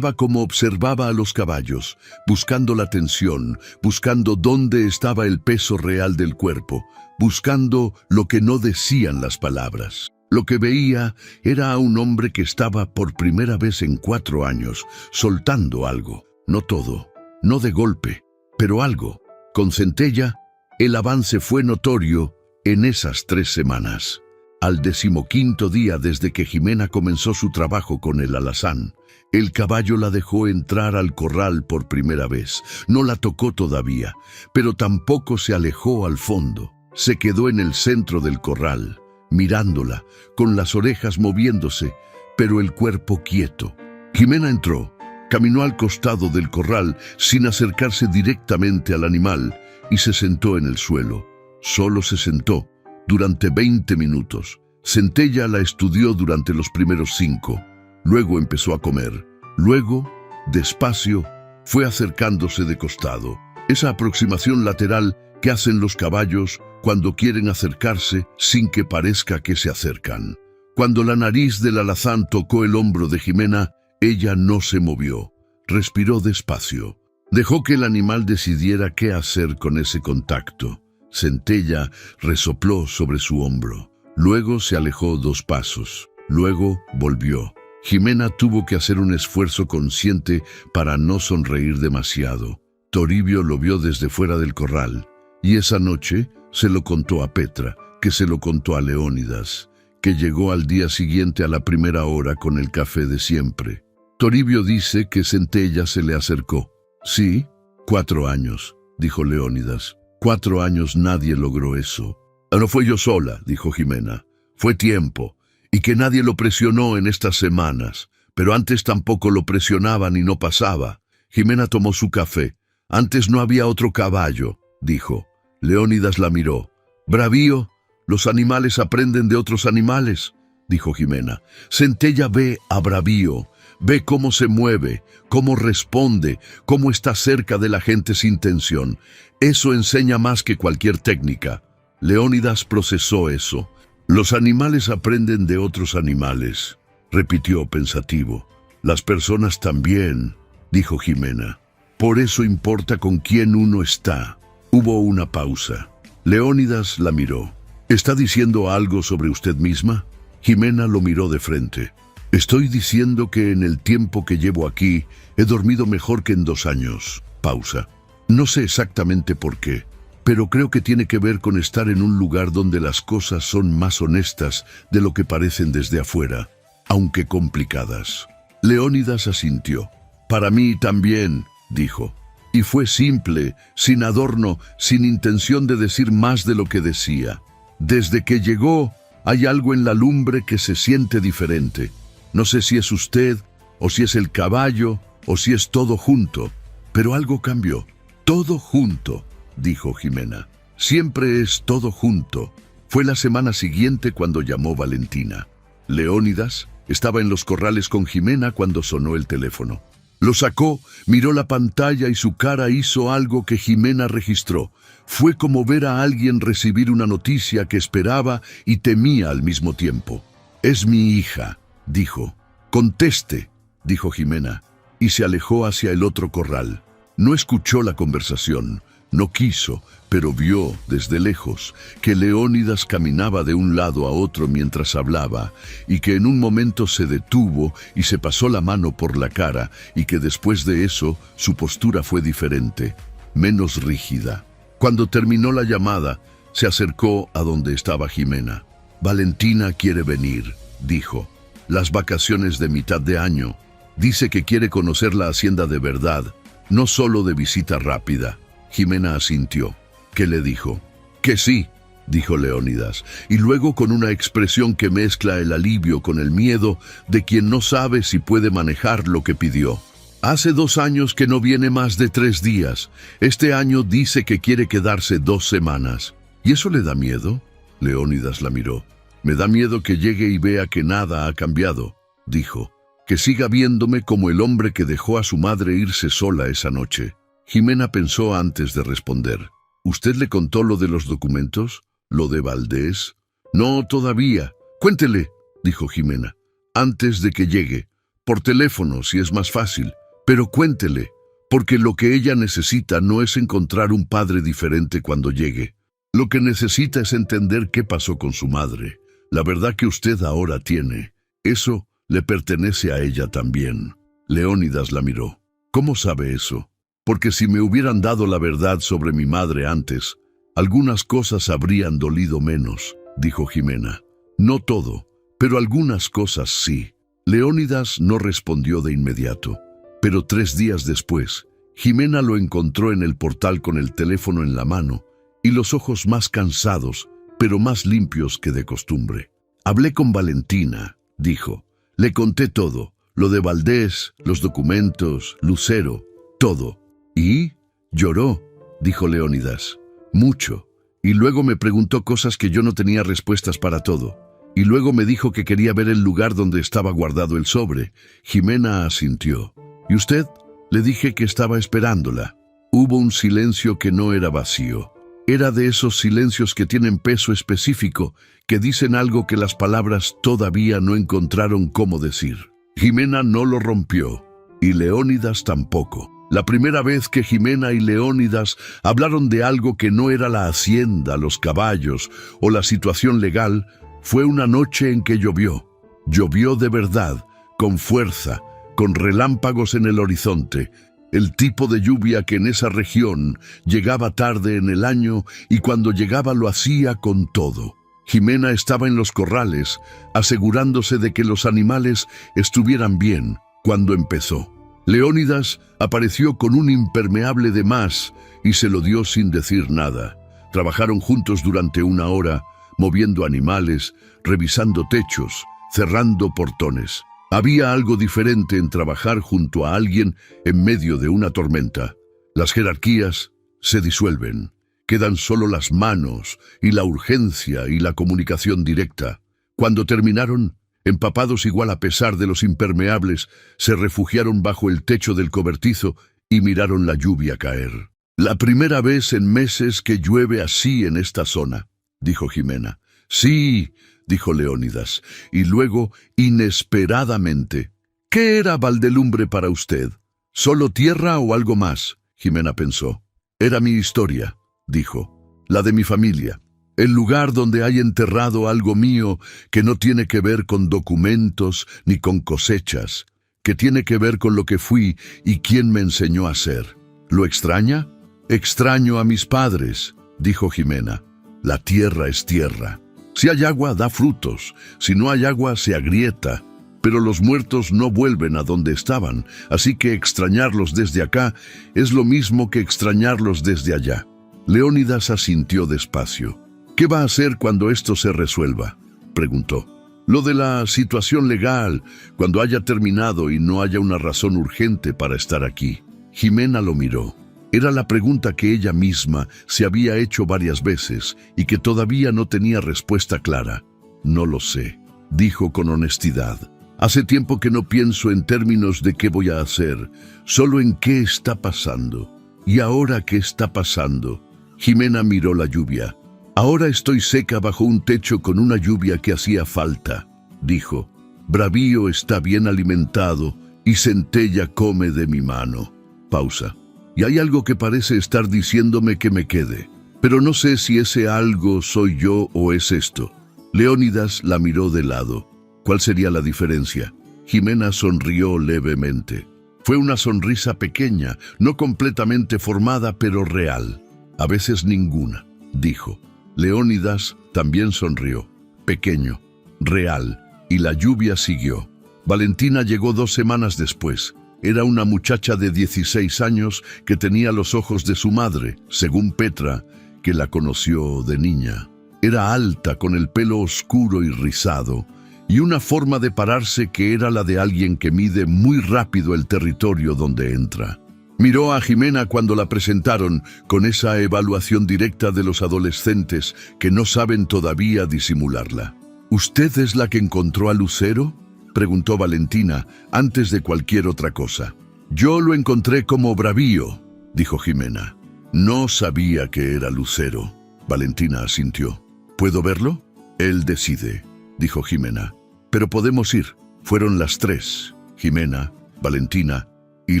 como observaba a los caballos, buscando la tensión, buscando dónde estaba el peso real del cuerpo, buscando lo que no decían las palabras. Lo que veía era a un hombre que estaba por primera vez en 4 años, soltando algo, no todo, no de golpe, pero algo. Con Centella, el avance fue notorio en esas 3 semanas. Al 15º día desde que Jimena comenzó su trabajo con el alazán, el caballo la dejó entrar al corral por primera vez. No la tocó todavía, pero tampoco se alejó al fondo. Se quedó en el centro del corral, mirándola, con las orejas moviéndose, pero el cuerpo quieto. Jimena entró, caminó al costado del corral sin acercarse directamente al animal y se sentó en el suelo. Solo se sentó. Durante 20 minutos. Centella la estudió durante los primeros 5. Luego empezó a comer. Luego, despacio, fue acercándose de costado. Esa aproximación lateral que hacen los caballos cuando quieren acercarse sin que parezca que se acercan. Cuando la nariz del alazán tocó el hombro de Jimena, ella no se movió. Respiró despacio. Dejó que el animal decidiera qué hacer con ese contacto. Centella resopló sobre su hombro. Luego se alejó 2 pasos. Luego volvió. Jimena tuvo que hacer un esfuerzo consciente para no sonreír demasiado. Toribio lo vio desde fuera del corral. Y esa noche se lo contó a Petra, que se lo contó a Leónidas, que llegó al día siguiente a la primera hora con el café de siempre. Toribio dice que Centella se le acercó. Sí, 4 años, dijo Leónidas. 4 años nadie logró eso. No fue yo sola, dijo Jimena. Fue tiempo, y que nadie lo presionó en estas semanas. Pero antes tampoco lo presionaban y no pasaba. Jimena tomó su café. Antes no había otro caballo, dijo. Leónidas la miró. Bravío, los animales aprenden de otros animales, dijo Jimena. Centella ve a Bravío. Ve cómo se mueve, cómo responde, cómo está cerca de la gente sin tensión. Eso enseña más que cualquier técnica. Leónidas procesó eso. Los animales aprenden de otros animales, repitió pensativo. Las personas también, dijo Jimena. Por eso importa con quién uno está. Hubo una pausa. Leónidas la miró. ¿Está diciendo algo sobre usted misma? Jimena lo miró de frente. Estoy diciendo que en el tiempo que llevo aquí he dormido mejor que en 2 años. Pausa. No sé exactamente por qué, pero creo que tiene que ver con estar en un lugar donde las cosas son más honestas de lo que parecen desde afuera, aunque complicadas. Leónidas asintió. Para mí también, dijo. Y fue simple, sin adorno, sin intención de decir más de lo que decía. Desde que llegó, hay algo en la lumbre que se siente diferente. No sé si es usted, o si es el caballo, o si es todo junto, pero algo cambió. Todo junto, dijo Jimena. Siempre es todo junto. Fue la semana siguiente cuando llamó Valentina. Leónidas estaba en los corrales con Jimena cuando sonó el teléfono. Lo sacó, miró la pantalla y su cara hizo algo que Jimena registró. Fue como ver a alguien recibir una noticia que esperaba y temía al mismo tiempo. Es mi hija, dijo. Conteste, dijo Jimena, y se alejó hacia el otro corral. No escuchó la conversación, No quiso, pero vio desde lejos que Leónidas caminaba de un lado a otro mientras hablaba, y que en un momento se detuvo y se pasó la mano por la cara, y que después de eso su postura fue diferente, menos rígida. Cuando terminó la llamada, se acercó a donde estaba Jimena. «Valentina quiere venir», dijo. «Las vacaciones de mitad de año. Dice que quiere conocer la hacienda de verdad, no solo de visita rápida». Jimena asintió. ¿Qué le dijo? «Que sí», dijo Leónidas, y luego con una expresión que mezcla el alivio con el miedo de quien no sabe si puede manejar lo que pidió. «Hace 2 años que no viene más de 3 días. Este año dice que quiere quedarse 2 semanas. ¿Y eso le da miedo?» Leónidas la miró. «Me da miedo que llegue y vea que nada ha cambiado», dijo. «Que siga viéndome como el hombre que dejó a su madre irse sola esa noche». Jimena pensó antes de responder. «¿Usted le contó lo de los documentos? ¿Lo de Valdés?» «No, todavía. Cuéntele», dijo Jimena. «Antes de que llegue. Por teléfono, si es más fácil. Pero cuéntele, porque lo que ella necesita no es encontrar un padre diferente cuando llegue. Lo que necesita es entender qué pasó con su madre. La verdad que usted ahora tiene. Eso le pertenece a ella también». Leónidas la miró. «¿Cómo sabe eso?» «Porque si me hubieran dado la verdad sobre mi madre antes, algunas cosas habrían dolido menos», dijo Jimena. «No todo, pero algunas cosas sí». Leónidas no respondió de inmediato, pero 3 días después, Jimena lo encontró en el portal con el teléfono en la mano y los ojos más cansados, pero más limpios que de costumbre. «Hablé con Valentina», dijo. «Le conté todo, lo de Valdés, los documentos, Lucero, todo». «¿Y?» «Lloró», dijo Leónidas. «Mucho. Y luego me preguntó cosas que yo no tenía respuestas para todo. Y luego me dijo que quería ver el lugar donde estaba guardado el sobre». Jimena asintió. «¿Y usted?» «Le dije que estaba esperándola». Hubo un silencio que no era vacío. Era de esos silencios que tienen peso específico, que dicen algo que las palabras todavía no encontraron cómo decir. Jimena no lo rompió, y Leónidas tampoco. La primera vez que Jimena y Leónidas hablaron de algo que no era la hacienda, los caballos o la situación legal, fue una noche en que llovió. Llovió de verdad, con fuerza, con relámpagos en el horizonte, el tipo de lluvia que en esa región llegaba tarde en el año y cuando llegaba lo hacía con todo. Jimena estaba en los corrales, asegurándose de que los animales estuvieran bien, cuando empezó. Leónidas apareció con un impermeable de más y se lo dio sin decir nada. Trabajaron juntos durante 1 hora, moviendo animales, revisando techos, cerrando portones. Había algo diferente en trabajar junto a alguien en medio de una tormenta. Las jerarquías se disuelven. Quedan solo las manos y la urgencia y la comunicación directa. Cuando terminaron, empapados igual a pesar de los impermeables, se refugiaron bajo el techo del cobertizo y miraron la lluvia caer. «La primera vez en meses que llueve así en esta zona», dijo Jimena. «Sí», dijo Leónidas, y luego, inesperadamente, «¿Qué era Valdelumbre para usted? ¿Solo tierra o algo más?», Jimena pensó. «Era mi historia», dijo, «la de mi familia. El lugar donde hay enterrado algo mío que no tiene que ver con documentos ni con cosechas, que tiene que ver con lo que fui y quién me enseñó a ser. ¿Lo extraña?» «Extraño a mis padres», dijo Jimena. «La tierra es tierra. Si hay agua, da frutos. Si no hay agua, se agrieta. Pero los muertos no vuelven a donde estaban, así que extrañarlos desde acá es lo mismo que extrañarlos desde allá». Leónidas asintió despacio. «¿Qué va a hacer cuando esto se resuelva?», preguntó. «Lo de la situación legal, cuando haya terminado y no haya una razón urgente para estar aquí». Jimena lo miró. Era la pregunta que ella misma se había hecho varias veces y que todavía no tenía respuesta clara. «No lo sé», dijo con honestidad. «Hace tiempo que no pienso en términos de qué voy a hacer, solo en qué está pasando. ¿Y ahora qué está pasando?». Jimena miró la lluvia. «Ahora estoy seca bajo un techo con una lluvia que hacía falta», dijo. «Bravío está bien alimentado y Centella come de mi mano». Pausa. y hay algo que parece estar diciéndome que me quede. Pero no sé si ese algo soy yo o es esto. Leónidas la miró de lado. ¿Cuál sería la diferencia? Jimena sonrió levemente. Fue una sonrisa pequeña, no completamente formada, pero real. A veces ninguna, dijo. Leónidas también sonrió. Pequeño, real, y la lluvia siguió. Valentina llegó 2 semanas después. Era una muchacha de 16 años que tenía los ojos de su madre, según Petra, que la conoció de niña. Era alta, con el pelo oscuro y rizado, y una forma de pararse que era la de alguien que mide muy rápido el territorio donde entra. Miró a Jimena cuando la presentaron, con esa evaluación directa de los adolescentes que no saben todavía disimularla. ¿Usted es la que encontró a Lucero?, preguntó Valentina antes de cualquier otra cosa. Yo lo encontré como bravío, dijo Jimena. No sabía que era Lucero. Valentina asintió. ¿Puedo verlo? Él decide, dijo Jimena. Pero podemos ir. Fueron las 3, Jimena, Valentina y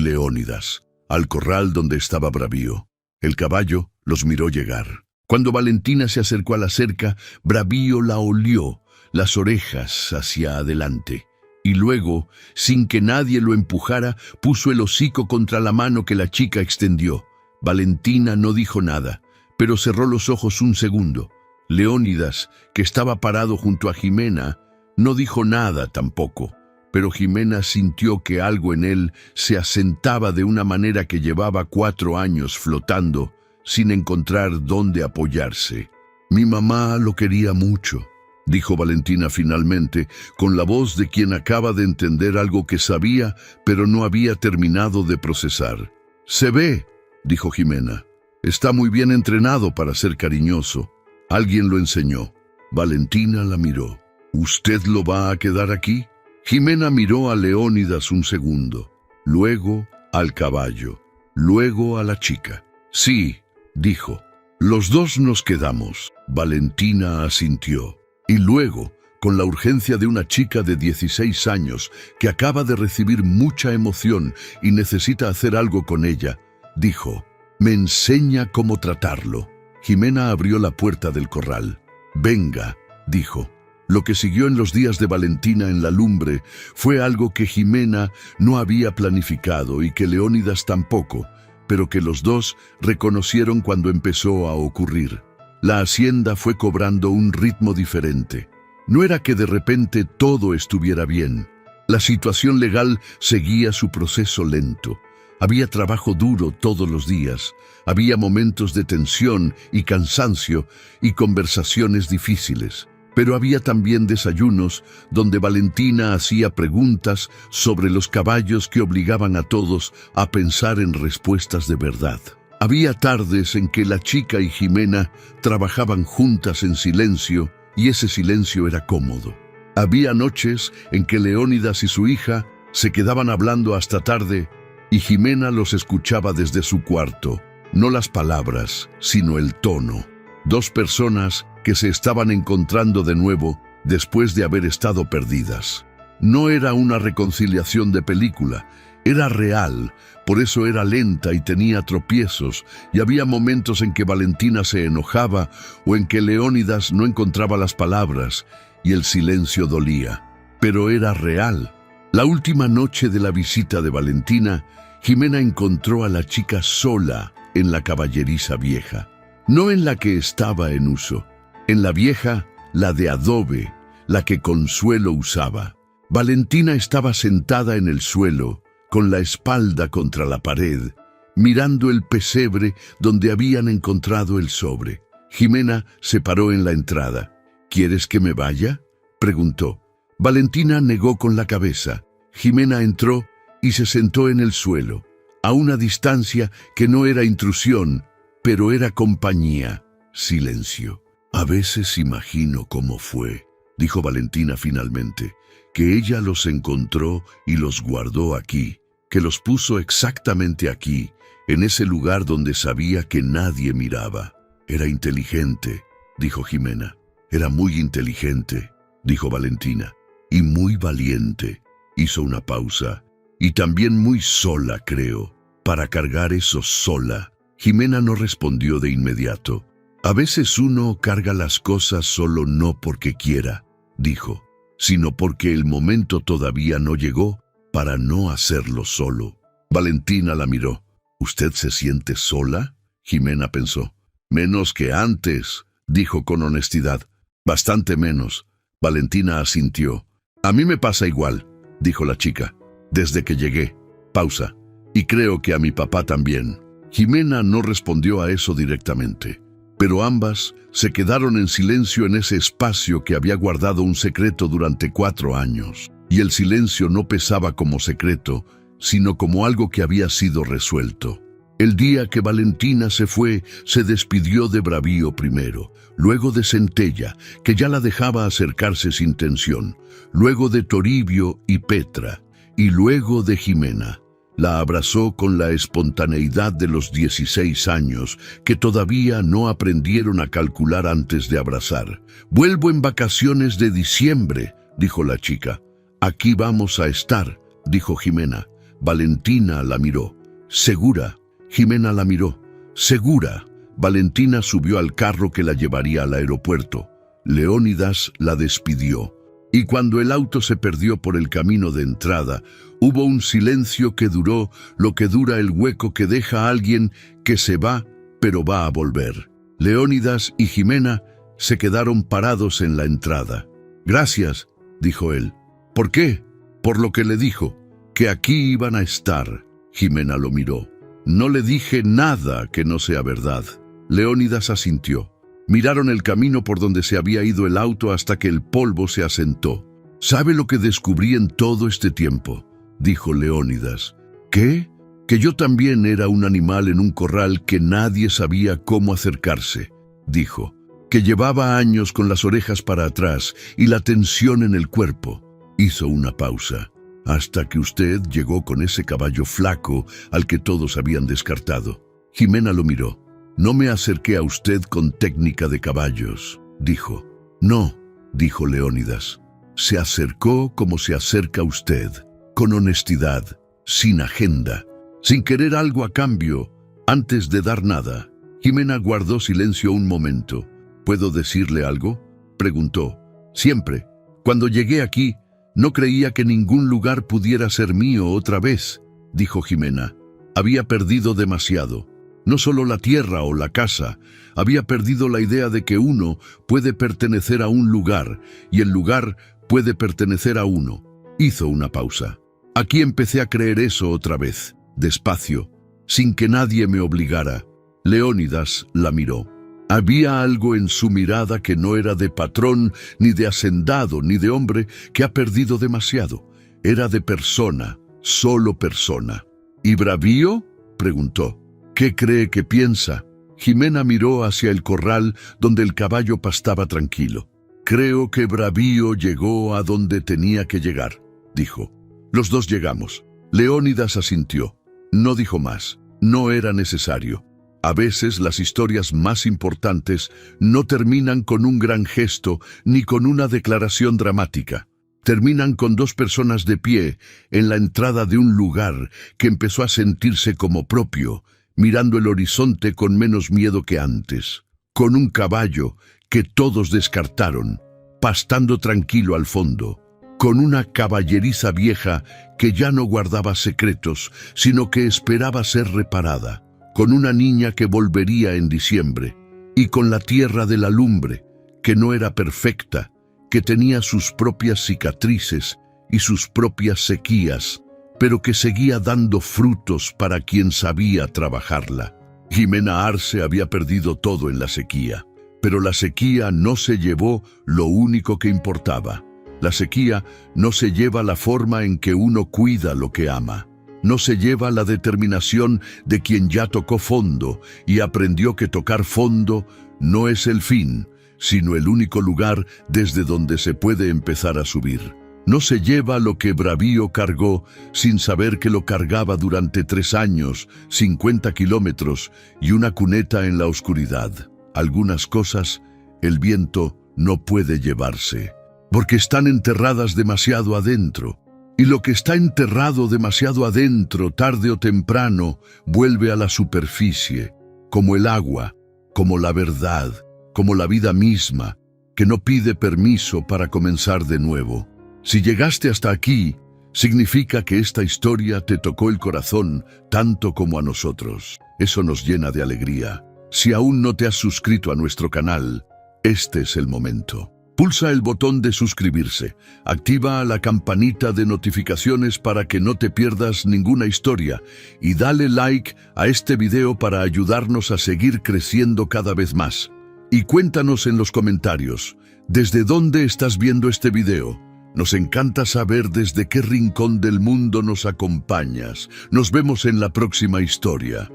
Leónidas, al corral donde estaba Bravío. El caballo los miró llegar. Cuando Valentina se acercó a la cerca, Bravío la olió, las orejas hacia adelante. Y luego, sin que nadie lo empujara, puso el hocico contra la mano que la chica extendió. Valentina no dijo nada, pero cerró los ojos un segundo. Leónidas, que estaba parado junto a Jimena, no dijo nada tampoco, pero Jimena sintió que algo en él se asentaba de una manera que llevaba 4 años flotando, sin encontrar dónde apoyarse. Mi mamá lo quería mucho, dijo Valentina finalmente, con la voz de quien acaba de entender algo que sabía, pero no había terminado de procesar. Se ve, dijo Jimena. Está muy bien entrenado para ser cariñoso. Alguien lo enseñó. Valentina la miró. ¿Usted lo va a quedar aquí? Jimena miró a Leónidas un segundo, luego al caballo, luego a la chica. Sí, dijo. Los dos nos quedamos. Valentina asintió. Y luego, con la urgencia de una chica de 16 años que acaba de recibir mucha emoción y necesita hacer algo con ella, dijo, «Me enseña cómo tratarlo». Jimena abrió la puerta del corral. «Venga», dijo. Lo que siguió en los días de Valentina en la lumbre fue algo que Jimena no había planificado y que Leónidas tampoco, pero que los dos reconocieron cuando empezó a ocurrir. La hacienda fue cobrando un ritmo diferente. No era que de repente todo estuviera bien. La situación legal seguía su proceso lento. Había trabajo duro todos los días. Había momentos de tensión y cansancio y conversaciones difíciles. Pero había también desayunos donde Valentina hacía preguntas sobre los caballos que obligaban a todos a pensar en respuestas de verdad. Había tardes en que la chica y Jimena trabajaban juntas en silencio, y ese silencio era cómodo. Había noches en que Leónidas y su hija se quedaban hablando hasta tarde, y Jimena los escuchaba desde su cuarto, no las palabras, sino el tono. 2 personas que se estaban encontrando de nuevo después de haber estado perdidas. No era una reconciliación de película, era real, por eso era lenta y tenía tropiezos, y había momentos en que Valentina se enojaba o en que Leónidas no encontraba las palabras y el silencio dolía. Pero era real. La última noche de la visita de Valentina, Jimena encontró a la chica sola en la caballeriza vieja. No en la que estaba en uso. En la vieja, la de adobe, la que Consuelo usaba. Valentina estaba sentada en el suelo, con la espalda contra la pared, mirando el pesebre donde habían encontrado el sobre. Jimena se paró en la entrada. ¿Quieres que me vaya?, preguntó. Valentina negó con la cabeza. Jimena entró y se sentó en el suelo, a una distancia que no era intrusión, pero era compañía, silencio. A veces imagino cómo fue, dijo Valentina finalmente, que ella los encontró y los guardó aquí, que los puso exactamente aquí, en ese lugar donde sabía que nadie miraba. Era inteligente, dijo Jimena. Era muy inteligente, dijo Valentina, y muy valiente. Hizo una pausa. Y también muy sola, creo. para cargar eso sola. Jimena no respondió de inmediato. A veces uno carga las cosas solo no porque quiera, dijo, sino porque el momento todavía no llegó para no hacerlo solo. Valentina la miró. ¿Usted se siente sola? Jimena pensó. Menos que antes, dijo con honestidad. Bastante menos. Valentina asintió. A mí me pasa igual, dijo la chica. Desde que llegué. Pausa. Y creo que a mi papá también. Jimena no respondió a eso directamente, pero ambas se quedaron en silencio en ese espacio que había guardado un secreto durante 4 años. Y el silencio no pesaba como secreto, sino como algo que había sido resuelto. El día que Valentina se fue, se despidió de Bravío primero, luego de Centella, que ya la dejaba acercarse sin tensión, luego de Toribio y Petra, y luego de Jimena. La abrazó con la espontaneidad de los 16 años, que todavía no aprendieron a calcular antes de abrazar. «Vuelvo en vacaciones de diciembre», dijo la chica. «Aquí vamos a estar», dijo Jimena. Valentina la miró. «¿Segura?» Jimena la miró. «¿Segura?» Valentina subió al carro que la llevaría al aeropuerto. Leónidas la despidió. Y cuando el auto se perdió por el camino de entrada, hubo un silencio que duró lo que dura el hueco que deja a alguien que se va, pero va a volver. Leónidas y Jimena se quedaron parados en la entrada. «Gracias», dijo él. «¿Por qué?» «Por lo que le dijo, que aquí iban a estar». Jimena lo miró. «No le dije nada que no sea verdad». Leónidas asintió. Miraron el camino por donde se había ido el auto hasta que el polvo se asentó. «¿Sabe lo que descubrí en todo este tiempo?», dijo Leónidas. «¿Qué?» «Que yo también era un animal en un corral que nadie sabía cómo acercarse», dijo. «Que llevaba años con las orejas para atrás y la tensión en el cuerpo». Hizo una pausa. «Hasta que usted llegó con ese caballo flaco al que todos habían descartado». Jimena lo miró. «No me acerqué a usted con técnica de caballos», dijo. «No», dijo Leónidas. «Se acercó como se acerca usted, con honestidad, sin agenda, sin querer algo a cambio, antes de dar nada». Jimena guardó silencio un momento. «¿Puedo decirle algo?», preguntó. «Siempre. Cuando llegué aquí, no creía que ningún lugar pudiera ser mío otra vez», dijo Jimena. «Había perdido demasiado. No solo la tierra o la casa, había perdido la idea de que uno puede pertenecer a un lugar y el lugar puede pertenecer a uno». Hizo una pausa. «Aquí empecé a creer eso otra vez, despacio, sin que nadie me obligara». Leónidas la miró. Había algo en su mirada que no era de patrón, ni de hacendado, ni de hombre, que ha perdido demasiado. Era de persona, solo persona. «¿Y Bravío?», preguntó. «¿Qué cree que piensa?». Jimena miró hacia el corral donde el caballo pastaba tranquilo. «Creo que Bravío llegó a donde tenía que llegar», dijo. «Los dos llegamos». Leónidas asintió. No dijo más. No era necesario. A veces las historias más importantes no terminan con un gran gesto ni con una declaración dramática. Terminan con 2 personas de pie en la entrada de un lugar que empezó a sentirse como propio, mirando el horizonte con menos miedo que antes, con un caballo que todos descartaron, pastando tranquilo al fondo, con una caballeriza vieja que ya no guardaba secretos, sino que esperaba ser reparada, con una niña que volvería en diciembre, y con la tierra de la lumbre, que no era perfecta, que tenía sus propias cicatrices y sus propias sequías, pero que seguía dando frutos para quien sabía trabajarla. Jimena Arce había perdido todo en la sequía, pero la sequía no se llevó lo único que importaba. La sequía no se lleva la forma en que uno cuida lo que ama. No se lleva la determinación de quien ya tocó fondo y aprendió que tocar fondo no es el fin, sino el único lugar desde donde se puede empezar a subir. No se lleva lo que Bravío cargó sin saber que lo cargaba durante 3 años, 50 kilómetros y una cuneta en la oscuridad. Algunas cosas el viento no puede llevarse, porque están enterradas demasiado adentro. Y lo que está enterrado demasiado adentro, tarde o temprano, vuelve a la superficie, como el agua, como la verdad, como la vida misma, que no pide permiso para comenzar de nuevo. Si llegaste hasta aquí, significa que esta historia te tocó el corazón tanto como a nosotros. Eso nos llena de alegría. Si aún no te has suscrito a nuestro canal, este es el momento. Pulsa el botón de suscribirse, activa la campanita de notificaciones para que no te pierdas ninguna historia y dale like a este video para ayudarnos a seguir creciendo cada vez más. Y cuéntanos en los comentarios, ¿desde dónde estás viendo este video? Nos encanta saber desde qué rincón del mundo nos acompañas. Nos vemos en la próxima historia.